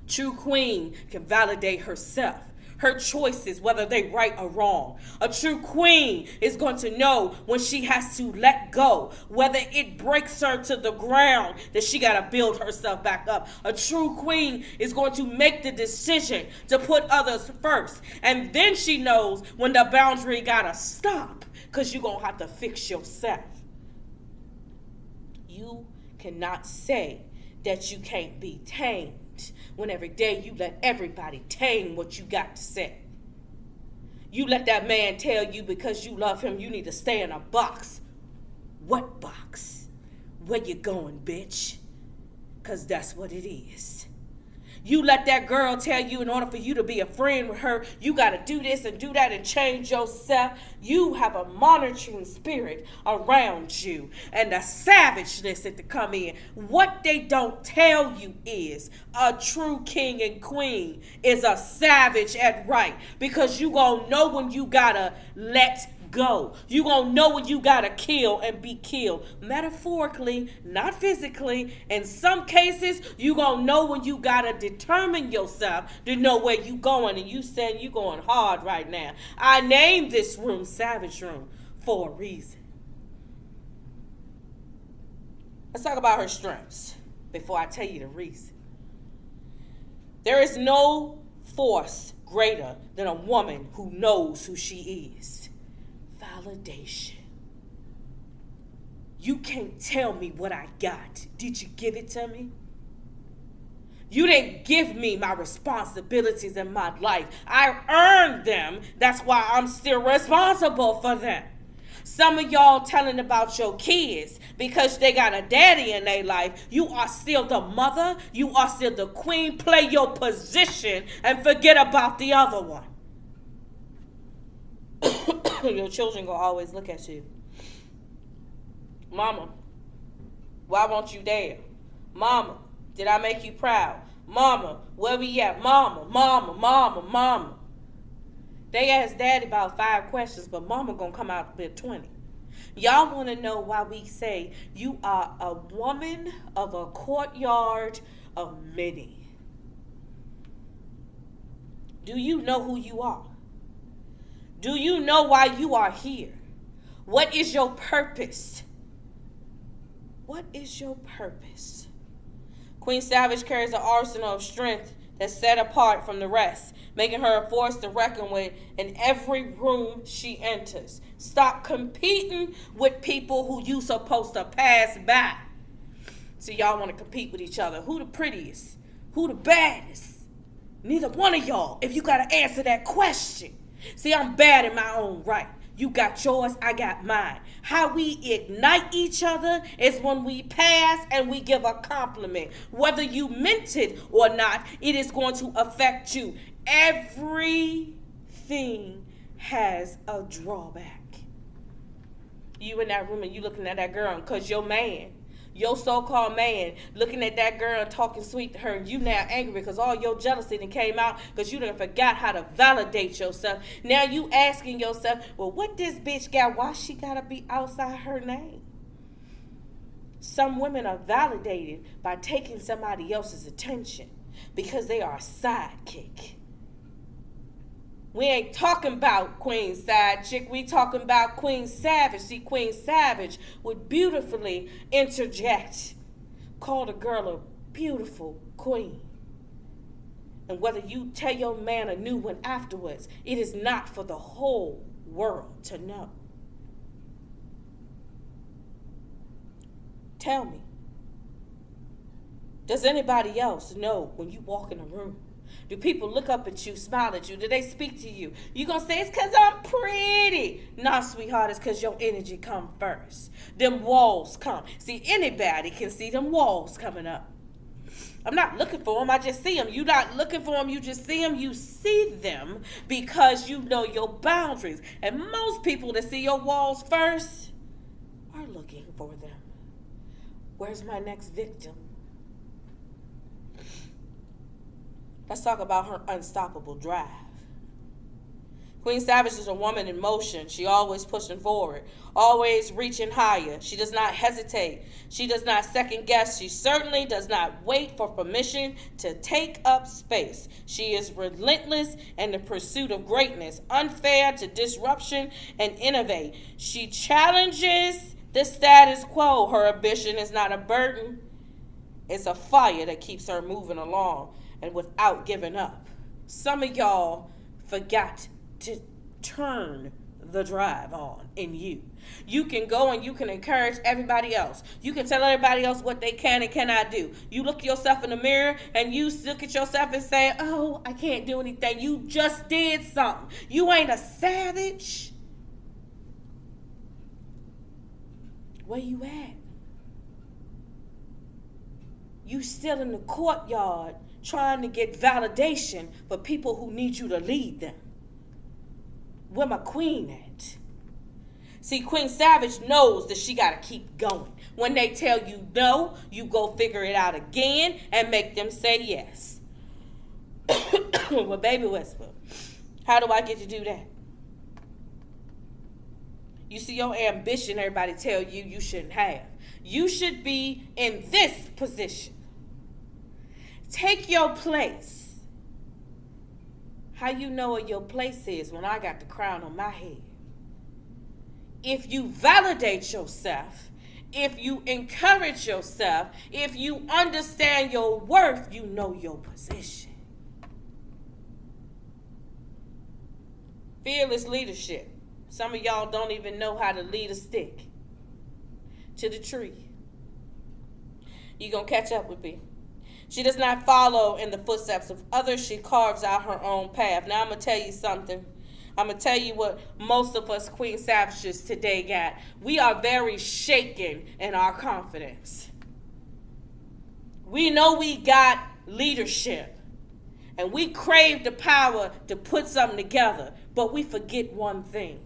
[SPEAKER 2] True queen can validate herself. Her choices, whether they right or wrong. A true queen is going to know when she has to let go, whether it breaks her to the ground that she got to build herself back up. A true queen is going to make the decision to put others first. And then she knows when the boundary got to stop because you're going to have to fix yourself. You cannot say that you can't be tamed when every day you let everybody tame what you got to say. You let that man tell you because you love him you need to stay in a box. What box? Where you going, bitch? Because that's what it is. You let that girl tell you in order for you to be a friend with her, you got to do this and do that and change yourself. You have a monitoring spirit around you and the savageness that to come in. What they don't tell you is a true king and queen is a savage at right, because you going to know when you got to let go. You gonna know when you gotta kill and be killed. Metaphorically, not physically. In some cases, you gonna know when you gotta determine yourself to know where you going. And you saying you going hard right now. I named this room Savage Room for a reason. Let's talk about her strengths before I tell you the reason. There is no force greater than a woman who knows who she is. Validation. You can't tell me what I got. Did you give it to me? You didn't give me my responsibilities in my life. I earned them. That's why I'm still responsible for them. Some of y'all telling about your kids because they got a daddy in their life. You are still the mother. You are still the queen. Play your position and forget about the other one. Your children gonna always look at you. Mama, why won't you there? Mama, did I make you proud? Mama, where we at? Mama, mama, mama, mama. They ask daddy about 5 questions, but mama gonna come out with 20. Y'all wanna know why we say you are a woman of a courtyard of many? Do you know who you are? Do you know why you are here? What is your purpose? What is your purpose? Queen Savage carries an arsenal of strength that's set apart from the rest, making her a force to reckon with in every room she enters. Stop competing with people who you supposed to pass by. So y'all want to compete with each other. Who the prettiest? Who the baddest? Neither one of y'all, if you got to answer that question. See, I'm bad in my own right. You got yours, I got mine. How we ignite each other is when we pass and we give a compliment. Whether you meant it or not, it is going to affect you. Everything has a drawback. You in that room and you looking at that girl because your man, Your so-called man looking at that girl and talking sweet to her, and you now angry because all your jealousy done came out because you done forgot how to validate yourself. Now you asking yourself, well, what this bitch got? Why she gotta be outside her name? Some women are validated by taking somebody else's attention because they are a sidekick. We ain't talking about Queen Side Chick. We talking about Queen Savage. See, Queen Savage would beautifully interject, call the girl a beautiful queen. And whether you tell your man a new one afterwards, it is not for the whole world to know. Tell me, does anybody else know when you walk in a room? Do people look up at you, smile at you? Do they speak to you? You gonna say it's because I'm pretty? Nah, sweetheart, it's because your energy come first. Them walls come. See, anybody can see them walls coming up. I'm not looking for them, I just see them. You're not looking for them, you just see them. You see them because you know your boundaries. And most people that see your walls first are looking for them. Where's my next victim? Let's talk about her unstoppable drive. Queen Savage is a woman in motion. She always pushing forward, always reaching higher. She does not hesitate. She does not second guess. She certainly does not wait for permission to take up space. She is relentless in the pursuit of greatness, unfair to disruption and innovate. She challenges the status quo. Her ambition is not a burden. It's a fire that keeps her moving along and without giving up. Some of y'all forgot to turn the drive on in you. You can go and you can encourage everybody else. You can tell everybody else what they can and cannot do. You look yourself in the mirror and you look at yourself and say, oh, I can't do anything. You just did something. You ain't a savage. Where you at? You still in the courtyard trying to get validation for people who need you to lead them. Where my queen at? See, Queen Savage knows that she got to keep going. When they tell you no, you go figure it out again and make them say yes. Well, baby whisper, how do I get to do that? You see, your ambition, everybody tell you you shouldn't have. You should be in this position. Take your place. How you know what your place is when I got the crown on my head? If you validate yourself, if you encourage yourself, if you understand your worth, you know your position. Fearless leadership. Some of y'all don't even know how to lead a stick to the tree. You're going to catch up with me. She does not follow in the footsteps of others. She carves out her own path. Now I'm going to tell you something. I'm going to tell you what most of us Queen Savages today got. We are very shaken in our confidence. We know we got leadership. And we crave the power to put something together. But we forget one thing.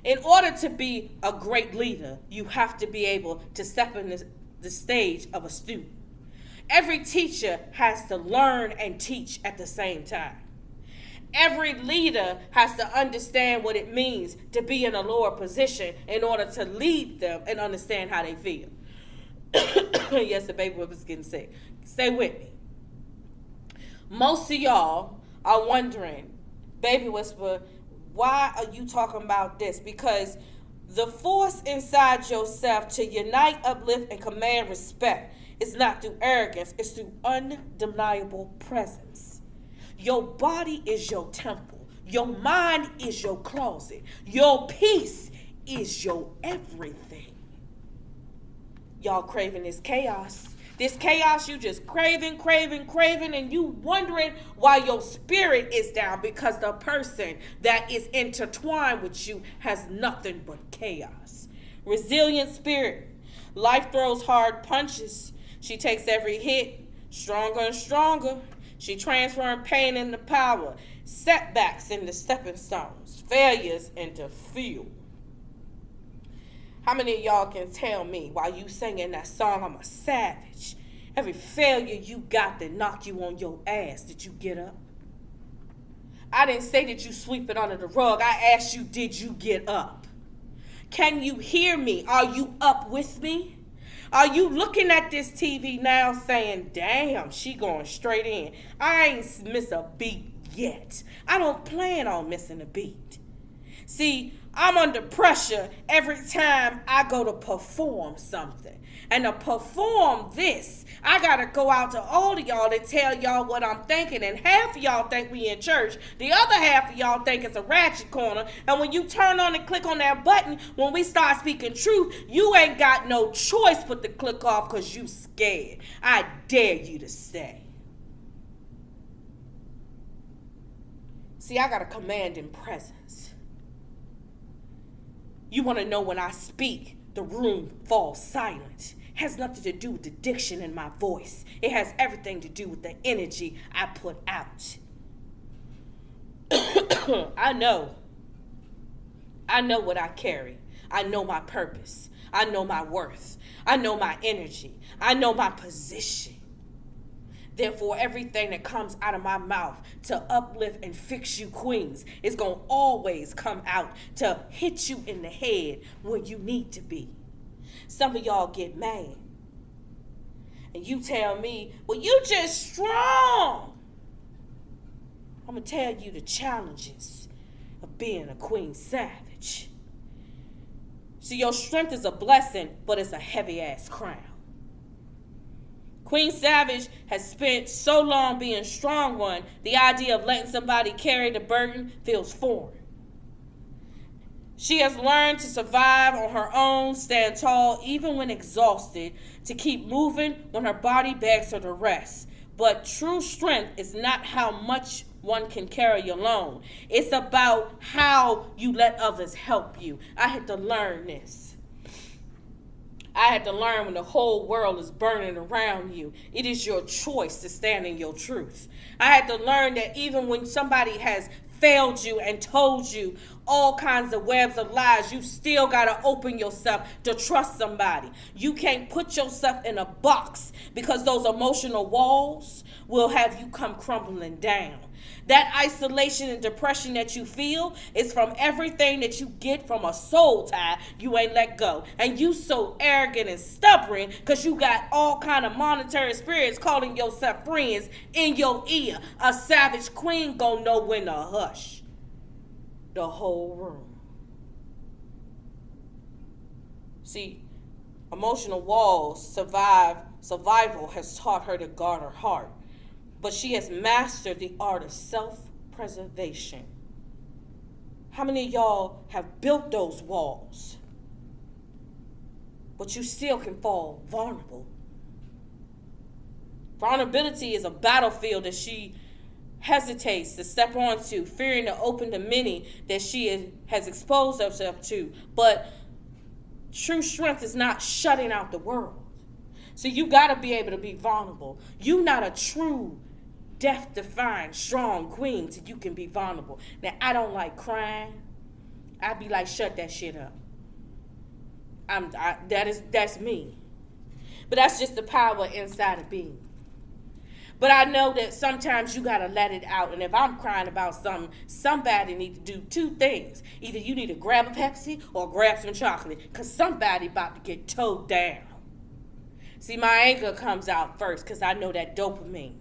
[SPEAKER 2] In order to be a great leader, you have to be able to step in the stage of a student. Every teacher has to learn and teach at the same time. Every leader has to understand what it means to be in a lower position in order to lead them and understand how they feel. Yes, the baby was getting sick. Stay with me. Most of y'all are wondering, Baby Whisper, why are you talking about this? Because the force inside yourself to unite, uplift, and command respect is not through arrogance, it's through undeniable presence. Your body is your temple. Your mind is your closet. Your peace is your everything. Y'all craving this chaos. This chaos you just craving, and you wondering why your spirit is down because the person that is intertwined with you has nothing but chaos. Resilient spirit. Life throws hard punches. She takes every hit, stronger and stronger. She transforms pain into power, setbacks into stepping stones, failures into fuel. How many of y'all can tell me while you singing that song, I'm a savage, every failure you got that knock you on your ass, did you get up? I didn't say that you sweep it under the rug. I asked you, did you get up? Can you hear me? Are you up with me? Are you looking at this TV now saying, damn, she going straight in. I ain't miss a beat yet. I don't plan on missing a beat. See, I'm under pressure every time I go to perform something. And to perform this, I got to go out to all of y'all and tell y'all what I'm thinking. And half of y'all think we in church. The other half of y'all think it's a ratchet corner. And when you turn on and click on that button, when we start speaking truth, you ain't got no choice but to click off because you scared. I dare you to stay. See, I got a commanding presence. You want to know when I speak, the room falls silent. It has nothing to do with the diction in my voice. It has everything to do with the energy I put out. I know what I carry. I know my purpose. I know my worth. I know my energy. I know my position. Therefore, everything that comes out of my mouth to uplift and fix you queens is going to always come out to hit you in the head where you need to be. Some of y'all get mad. And you tell me, well, you just strong. I'm going to tell you the challenges of being a queen savage. See, your strength is a blessing, but it's a heavy-ass crown. Queen Savage has spent so long being strong one, the idea of letting somebody carry the burden feels foreign. She has learned to survive on her own, stand tall even when exhausted, to keep moving when her body begs her to rest. But true strength is not how much one can carry alone. It's about how you let others help you. I had to learn this. I had to learn when the whole world is burning around you, it is your choice to stand in your truth. I had to learn that even when somebody has failed you and told you all kinds of webs of lies, you still got to open yourself to trust somebody. You can't put yourself in a box because those emotional walls will have you come crumbling down. That isolation and depression that you feel is from everything that you get from a soul tie you ain't let go. And you so arrogant and stubborn because you got all kind of monetary spirits calling yourself friends in your ear. A savage queen gonna know when to hush the whole room. See, emotional walls, survival has taught her to guard her heart. But she has mastered the art of self-preservation. How many of y'all have built those walls? But you still can fall vulnerable. Vulnerability is a battlefield that she hesitates to step onto, fearing to open the many that she has exposed herself to. But true strength is not shutting out the world. So you got to be able to be vulnerable. You're not a true death-defying, strong queen till you can be vulnerable. Now, I don't like crying. I'd be like, shut that shit up. That's me. But that's just the power inside of being. But I know that sometimes you got to let it out. And if I'm crying about something, somebody need to do two things. Either you need to grab a Pepsi or grab some chocolate because somebody about to get towed down. See, my anger comes out first because I know that dopamine.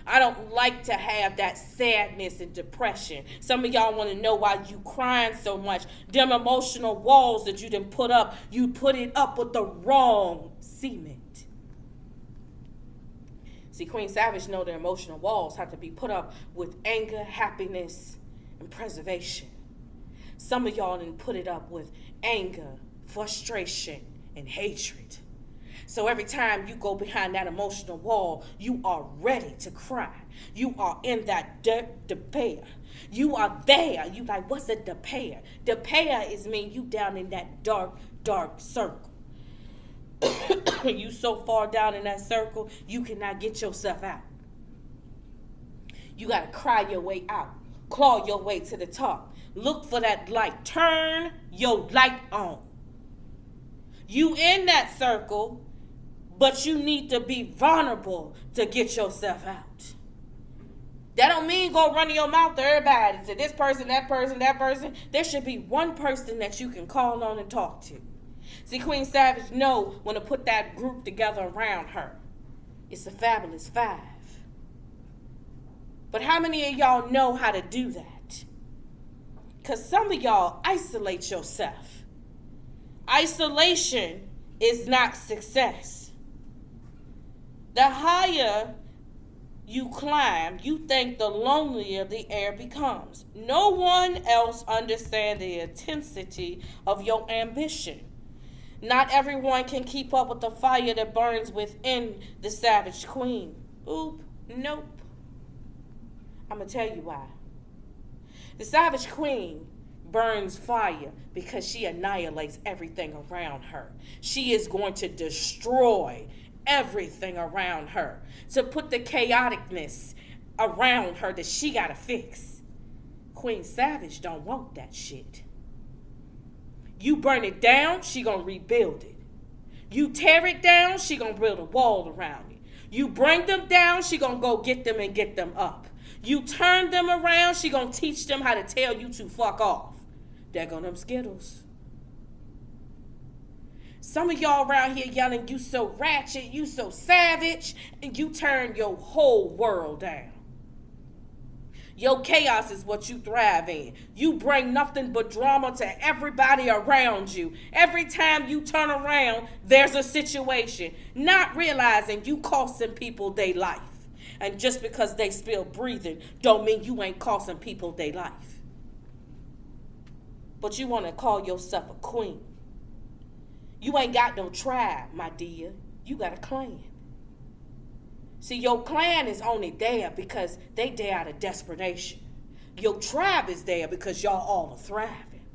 [SPEAKER 2] I don't like to have that sadness and depression. Some of y'all want to know why you crying so much. Them emotional walls that you done put up, you put it up with the wrong cement. See, Queen Savage know their emotional walls have to be put up with anger, happiness, and preservation. Some of y'all done put it up with anger, frustration, and hatred. So every time you go behind that emotional wall, you are ready to cry. You are in that despair. You are there. You like, what's a despair? Despair is mean you down in that dark, dark circle. You so far down in that circle, you cannot get yourself out. You got to cry your way out. Claw your way to the top. Look for that light. Turn your light on. You in that circle, but you need to be vulnerable to get yourself out. That don't mean go running your mouth to everybody, to this person, that person, that person. There should be one person that you can call on and talk to. See, Queen Savage know when to put that group together around her. It's the Fabulous Five. But how many of y'all know how to do that? Because some of y'all isolate yourself. Isolation is not success. The higher you climb, you think the lonelier the air becomes. No one else understands the intensity of your ambition. Not everyone can keep up with the fire that burns within the savage queen. Oop, nope. I'm going to tell you why. The savage queen burns fire because she annihilates everything around her. She is going to destroy everything around her to put the chaoticness around her that she got to fix. Queen Savage don't want that shit. You burn it down, she gonna rebuild it. You tear it down, she gonna build a wall around it. You bring them down, she gonna go get them and get them up. You turn them around, she gonna teach them how to tell you to fuck off. There go them Skittles. Some of y'all around here yelling, you so ratchet, you so savage, and you turn your whole world down. Your chaos is what you thrive in. You bring nothing but drama to everybody around you. Every time you turn around, there's a situation. Not realizing you costing people their life. And just because they still breathing, don't mean you ain't costing people their life. But you want to call yourself a queen. You ain't got no tribe, my dear. You got a clan. See, your clan is only there because they there out of desperation. Your tribe is there because y'all all are thriving.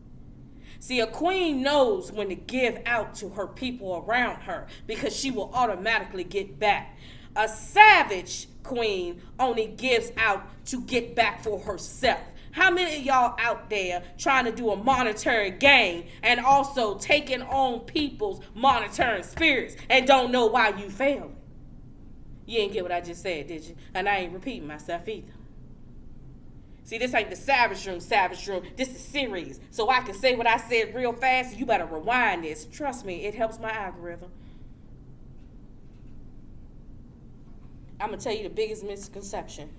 [SPEAKER 2] See, a queen knows when to give out to her people around her because she will automatically get back. A savage queen only gives out to get back for herself. How many of y'all out there trying to do a monetary gain and also taking on people's monetary spirits and don't know why you failing? You ain't get what I just said, did you? And I ain't repeating myself either. See, this ain't the Savage Room. This is series. So I can say what I said real fast. You better rewind this. Trust me, it helps my algorithm. I'm going to tell you the biggest misconception.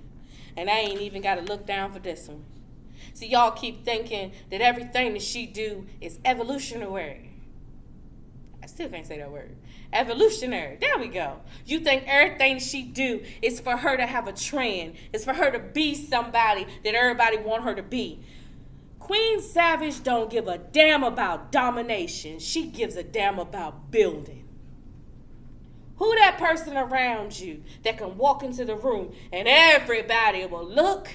[SPEAKER 2] And I ain't even got to look down for this one. See, y'all keep thinking that everything that she do is evolutionary. I still can't say that word. Evolutionary. There we go. You think everything she do is for her to have a trend. It's for her to be somebody that everybody want her to be. Queen Savage don't give a damn about domination. She gives a damn about building. Who that person around you that can walk into the room and everybody will look,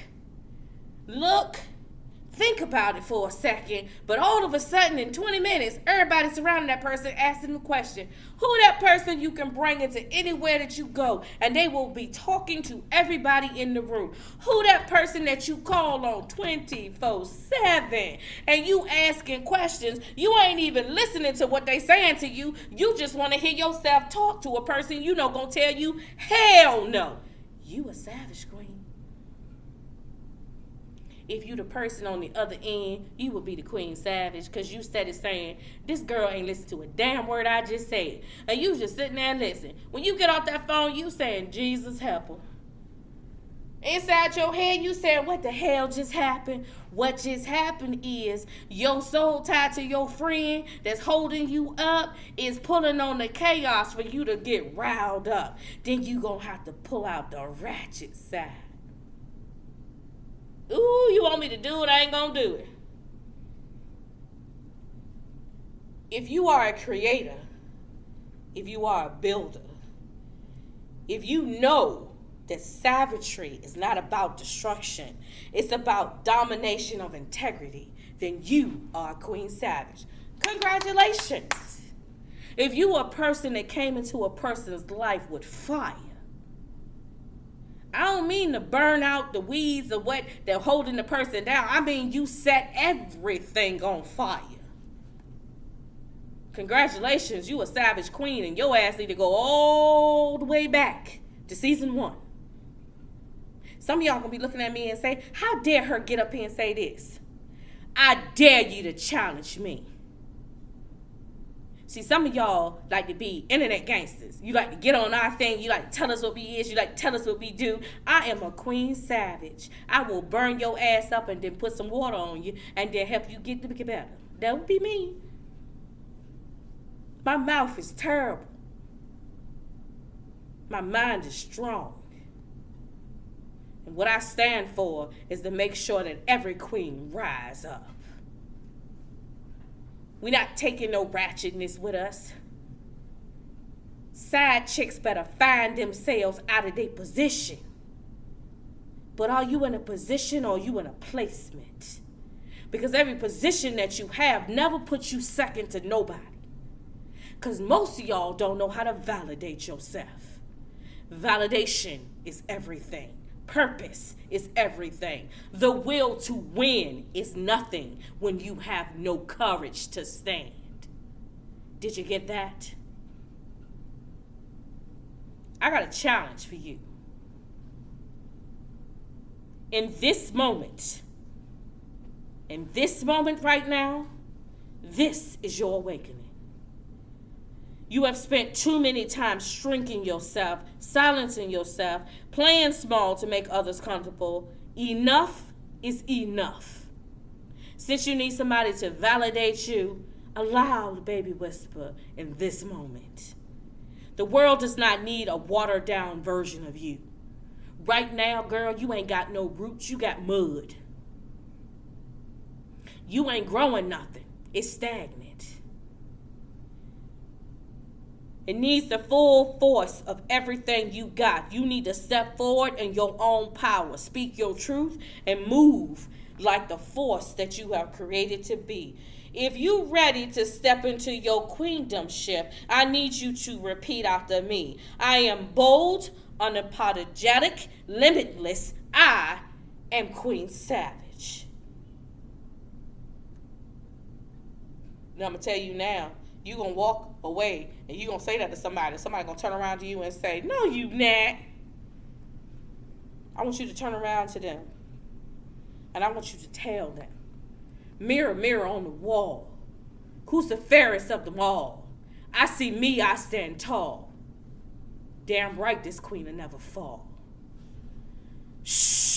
[SPEAKER 2] think about it for a second, but all of a sudden in 20 minutes, everybody surrounding that person asking the question, who that person you can bring into anywhere that you go, and they will be talking to everybody in the room. Who that person that you call on 24/7, and you asking questions, you ain't even listening to what they saying to you, you just want to hear yourself talk to a person you know gonna tell you, hell no, you a savage queen. If you the person on the other end, you would be the Queen Savage because you started saying, this girl ain't listened to a damn word I just said. And you just sitting there and listening. When you get off that phone, you saying, Jesus help her. Inside your head, you saying, what the hell just happened? What just happened is your soul tied to your friend that's holding you up is pulling on the chaos for you to get riled up. Then you gonna have to pull out the ratchet side. Ooh, you want me to do it? I ain't gonna do it. If you are a creator, if you are a builder, if you know that savagery is not about destruction, it's about domination of integrity, then you are a Queen Savage. Congratulations. If you are a person that came into a person's life with fire, I don't mean to burn out the weeds or what they're holding the person down. I mean you set everything on fire. Congratulations, you a savage queen, and your ass need to go all the way back to season 1. Some of y'all gonna be looking at me and say, how dare her get up here and say this? I dare you to challenge me. See, some of y'all like to be internet gangsters. You like to get on our thing. You like to tell us what we is. You like to tell us what we do. I am a queen savage. I will burn your ass up and then put some water on you and then help you get better. That would be me. My mouth is terrible. My mind is strong. And what I stand for is to make sure that every queen rise up. We're not taking no ratchetness with us. Side chicks better find themselves out of their position. But are you in a position or are you in a placement? Because every position that you have never puts you second to nobody. Because most of y'all don't know how to validate yourself. Validation is everything. Purpose is everything. The will to win is nothing when you have no courage to stand. Did you get that? I got a challenge for you. In this moment right now, this is your awakening. You have spent too many times shrinking yourself, silencing yourself, playing small to make others comfortable. Enough is enough. Since you need somebody to validate you, allow the baby whisper in this moment. The world does not need a watered down version of you. Right now, girl, you ain't got no roots, you got mud. You ain't growing nothing. It's stagnant. It needs the full force of everything you got. You need to step forward in your own power. Speak your truth and move like the force that you have created to be. If you're ready to step into your queendomship, I need you to repeat after me. I am bold, unapologetic, limitless. I am Queen Savage. Now I'm going to tell you now. You're going to walk away and you're going to say that to somebody. Somebody going to turn around to you and say, no, you not. I want you to turn around to them. And I want you to tell them. Mirror, mirror on the wall. Who's the fairest of them all? I see me, I stand tall. Damn right this queen will never fall. Shh.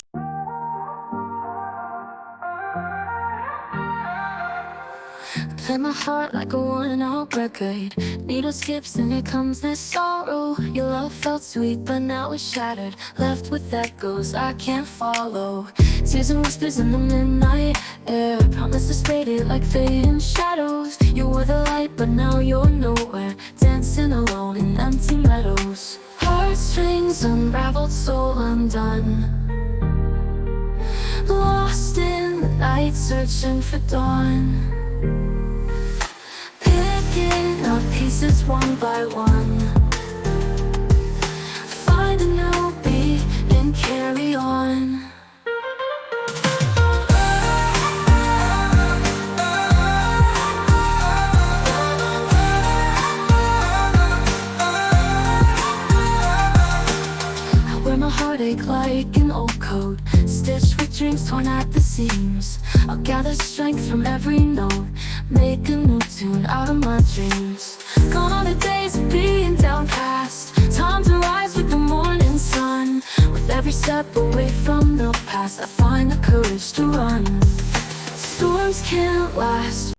[SPEAKER 1] Play my heart like a worn-out record. Needle skips and here comes this sorrow. Your love felt sweet but now it's shattered. Left with echoes I can't follow. Tears and whispers in the midnight air. Promises faded like fading shadows. You were the light but now you're nowhere. Dancing alone in empty meadows. Heartstrings unraveled, soul undone. Lost in the night searching for dawn. Picking up pieces one by one. Find a new beat and carry on. I wear my heartache like an old coat, stitched with dreams torn at the seams. I'll gather strength from every note, make a new tune out of my dreams. Gone are the days of being downcast. Time to rise with the morning sun. With every step away from the past, I find the courage to run. Storms can't last.